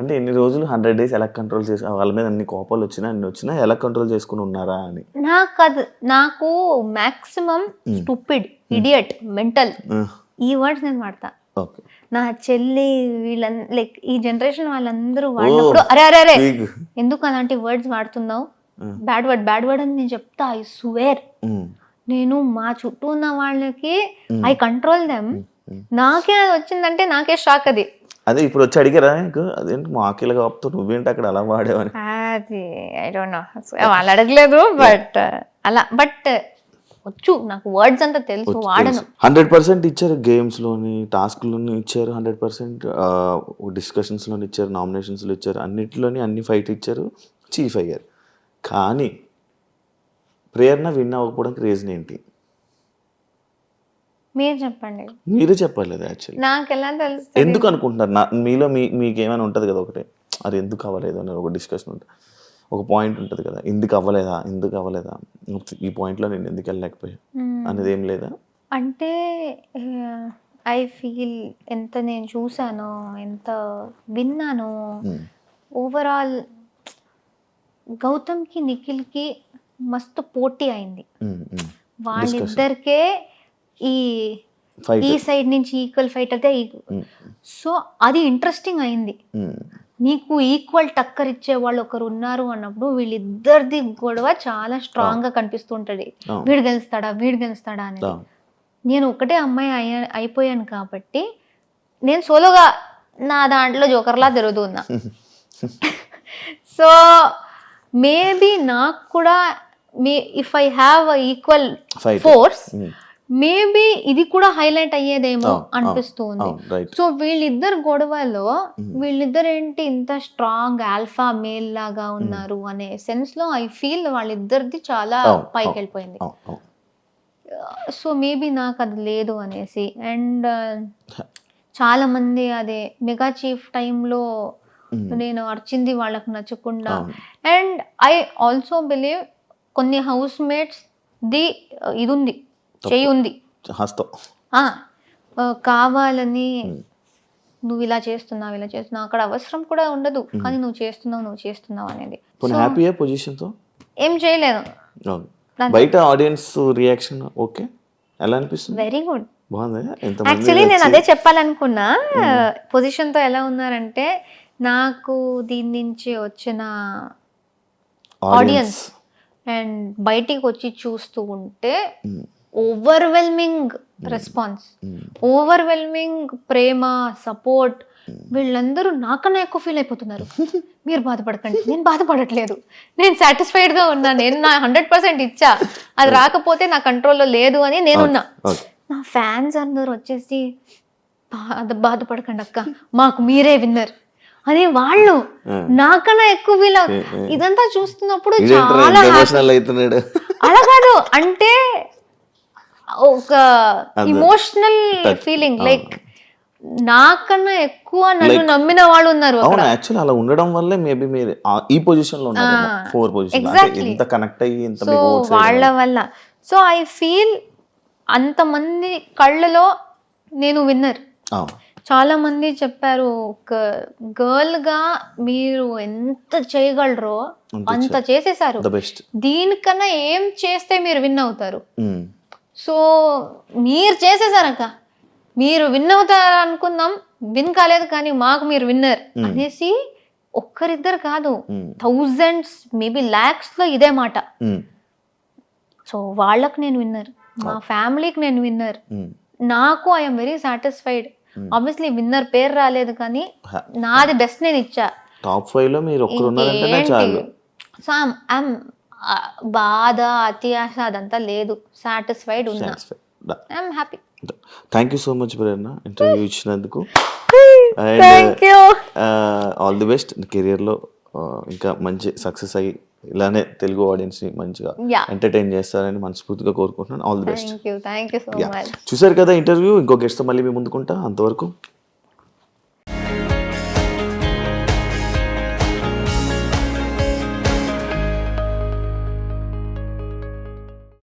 అంటే ఎన్ని రోజులు 100 days ఎలా కంట్రోల్ చేసి, వాళ్ళ మీద అన్ని కోపాలు వచ్చినా అన్ని వచ్చినా ఎలా కంట్రోల్ చేసుకుని ఉన్నారా అని. నాకు మాక్సిమం స్టూపిడ్, ఇడియట్, మెంటల్ ఈ వర్డ్స్ నేను వాడతా. నా చెల్లి వీళ్ళ లైక్ ఈ జనరేషన్ వాళ్ళందరూ వాడినప్పుడు అరే అరే అరే ఎందుకు అలాంటి వర్డ్స్ వాడుతున్నావు, బ్యాడ్ వర్డ్ అని నేను చెప్తా. ఐ స్వేర్, నేను మా చుట్టూ ఉన్న వాళ్ళకి ఐ కంట్రోల్ దెమ్. నాకే అది వచ్చిందంటే నాకే షాక్. అది అదే ఇప్పుడు వచ్చి అడిగారా అదేంటి మాకిలా కాపుతూ నువ్వేంటి అక్కడ అలా వాడేవని? అది ఐ డోంట్ నో, వాళ్ళు అడగలేదు. బట్ అలా బట్ వచ్చు, నాకు వర్డ్స్ అంతా తెలుసు, వాడను. 100% ఇచ్చారు గేమ్స్ లోని, టాస్క్ లోని ఇచ్చారు 100%, డిస్కషన్స్ లోని ఇచ్చారు, నామినేషన్స్ లో ఇచ్చారు, అన్నిటిలోని అన్ని ఫైట్ ఇచ్చారు, చీఫ్ అయ్యారు. కానీ ప్రేరణ విన్ అవ్వకపోవడానికి రీజన్ ఏంటి? మీరు చెప్పండి. మీరే చెప్పాలి. అది యాక్చువల్లీ నాకు ఎలా తెలుసు, ఎందుకు అనుకుంటున్నారు? మీలో మీకు ఏమైనా ఉంటుంది కదా, ఒకటే అది ఎందుకు అవ్వలేదు అని ఒక డిస్కషన్ ఉంటుంది, ఒక పాయింట్ ఉంటుంది కదా, ఎందుకు అవ్వలేదా ఈ పాయింట్లో నేను ఎందుకు వెళ్ళలేకపోయా అనేది ఏం లేదా? అంటే ఐ ఫీల్ ఎంత నేను చూసానో, ఎంత విన్నానో, ఓవరాల్ గౌతమ్కి నిఖిల్కి మస్తు పోటీ అయింది. వాళ్ళిద్దరికే ఈ సైడ్ నుంచి ఈక్వల్ ఫైట్ అయితే, సో అది ఇంట్రెస్టింగ్ అయింది. నీకు ఈక్వల్ టక్కర్ ఇచ్చే వాళ్ళు ఒకరు ఉన్నారు అన్నప్పుడు వీళ్ళిద్దరిది గొడవ చాలా స్ట్రాంగ్ గా కనిపిస్తుంటది. వీడు గెలుస్తాడా అనేది. నేను ఒకటే అమ్మాయి అయిపోయాను కాబట్టి నేను సోలోగా నా దాంట్లో జోకర్లా తిరుగుతున్నా. సో మేబీ నాకు కూడా if I have equal force maybe ఇది కూడా హైలైట్ అయ్యేదేమో అనిపిస్తుంది. సో వీళ్ళిద్దరు గొడవలో వీళ్ళిద్దరు ఏంటి ఇంత స్ట్రాంగ్ ఆల్ఫా మేల్ లాగా ఉన్నారు అనే సెన్స్ లో ఐ ఫీల్ వాళ్ళిద్దరిది చాలా పైకి వెళ్ళిపోయింది. సో మేబీ నాకు అది లేదు అనేసి. అండ్ చాలా మంది అదే మెగా చీఫ్ టైంలో నేను అర్చింది వాళ్ళకు నచ్చకుండా. అండ్ ఐ ఆల్సో బిలీవ్ కొన్ని హౌస్ మేట్స్ ది ఇది ఉంది, చెయ్యి ఉంది, కావాలని నువ్వు ఇలా చేస్తున్నావు అక్కడ అవసరం కూడా ఉండదు, కానీ నువ్వు చేస్తున్నావు అనేది. ఏం చేయలేదు. బయట ఆడియన్స్ రియాక్షన్ ఓకే ఎలా అనిపిస్తుంది? Very good. యాక్చువల్లీ నేను అదే చెప్పాలనుకున్నా. పొజిషన్తో ఎలా ఉన్నారంటే, నాకు దీని నుంచి వచ్చిన ఆడియన్స్ అండ్ బయటికి వచ్చి చూస్తూ ఉంటే ఓవర్వెల్మింగ్ రెస్పాన్స్, ఓవర్వెల్మింగ్ ప్రేమ, సపోర్ట్. వీళ్ళందరూ నాకన్నా ఎక్కువ ఫీల్ అయిపోతున్నారు. మీరు బాధపడకండి, నేను బాధపడట్లేదు, నేను సాటిస్ఫైడ్గా ఉన్నా, నేను నా 100% ఇచ్చా, అది రాకపోతే నా కంట్రోల్లో లేదు అని నేనున్నా. నా ఫ్యాన్స్ అందరూ వచ్చేసి బాధపడకండి అక్క, మాకు మీరే విన్నర్, అదే వాళ్ళు నాకన్నా ఎక్కువ ఫీల్ అవుతుంది. ఇదంతా చూస్తున్నప్పుడు చాలా ఎమోషనల్ అవుతున్నాడు. అలా కాదు అంటే ఒక ఇమోషనల్ ఫీలింగ్, లైక్ నాకన్నా ఎక్కువ నన్ను నమ్మిన వాళ్ళు ఉన్నారు. అవును, యాక్చువల్లీ అలా ఉండడం వల్లే మేబీ మీరు ఈ పొజిషన్ లో ఉన్నారు, 4 పొజిషన్ ఇంత కనెక్ట్ అయ్యి ఇంత సో వాళ్ళ వల్ల. సో ఐ ఫీల్ అంతమంది కళ్ళలో నేను విన్నర్. చాలా మంది చెప్పారు, ఒక గర్ల్ గా మీరు ఎంత చేయగలరో అంత చేసేసారు, దీనికన్నా ఏం చేస్తే మీరు విన్ అవుతారు. సో మీరు చేసేసారక్క, మీరు విన్ అవుతారు అనుకుందాం, విన్ కాలేదు కానీ మాకు మీరు విన్నర్ అనేసి ఒక్కరిద్దరు కాదు, థౌజండ్స్ మేబీ లాక్స్ లో ఇదే మాట. సో వాళ్ళకు నేను విన్నర్, మా ఫ్యామిలీకి నేను విన్నర్, నాకు I'm very satisfied. Obviously winner పేరు రాలేదు కానీ నాది బెస్ట్ నేను ఇచ్చా. టాప్ 5 లో మీరు ఒక్కరు ఉన్నారంటేనే చాలు. సో ఐఎమ్ బాధ అత్యాశ అదంతా లేదు, సాటిస్ఫైడ్ ఉన్నా, I'm happy. Thank you so much Prerana, interview ఇచ్చినందుకు. ఆల్ ది బెస్ట్ కెరియర్లో, ఇంకా మంచి సక్సెస్ అయ్యి ఇలానే తెలుగు ఆడియన్స్ని మంచిగా ఎంటర్టైన్ చేస్తారని మనస్ఫూర్తిగా కోరుకుంటున్నాను. All the best. Thank you so much. చూసారు కదా ఇంటర్వ్యూ, ఇంకో గెస్ట్తో మళ్ళీ మీ ముందుకుంటా. అంతవరకు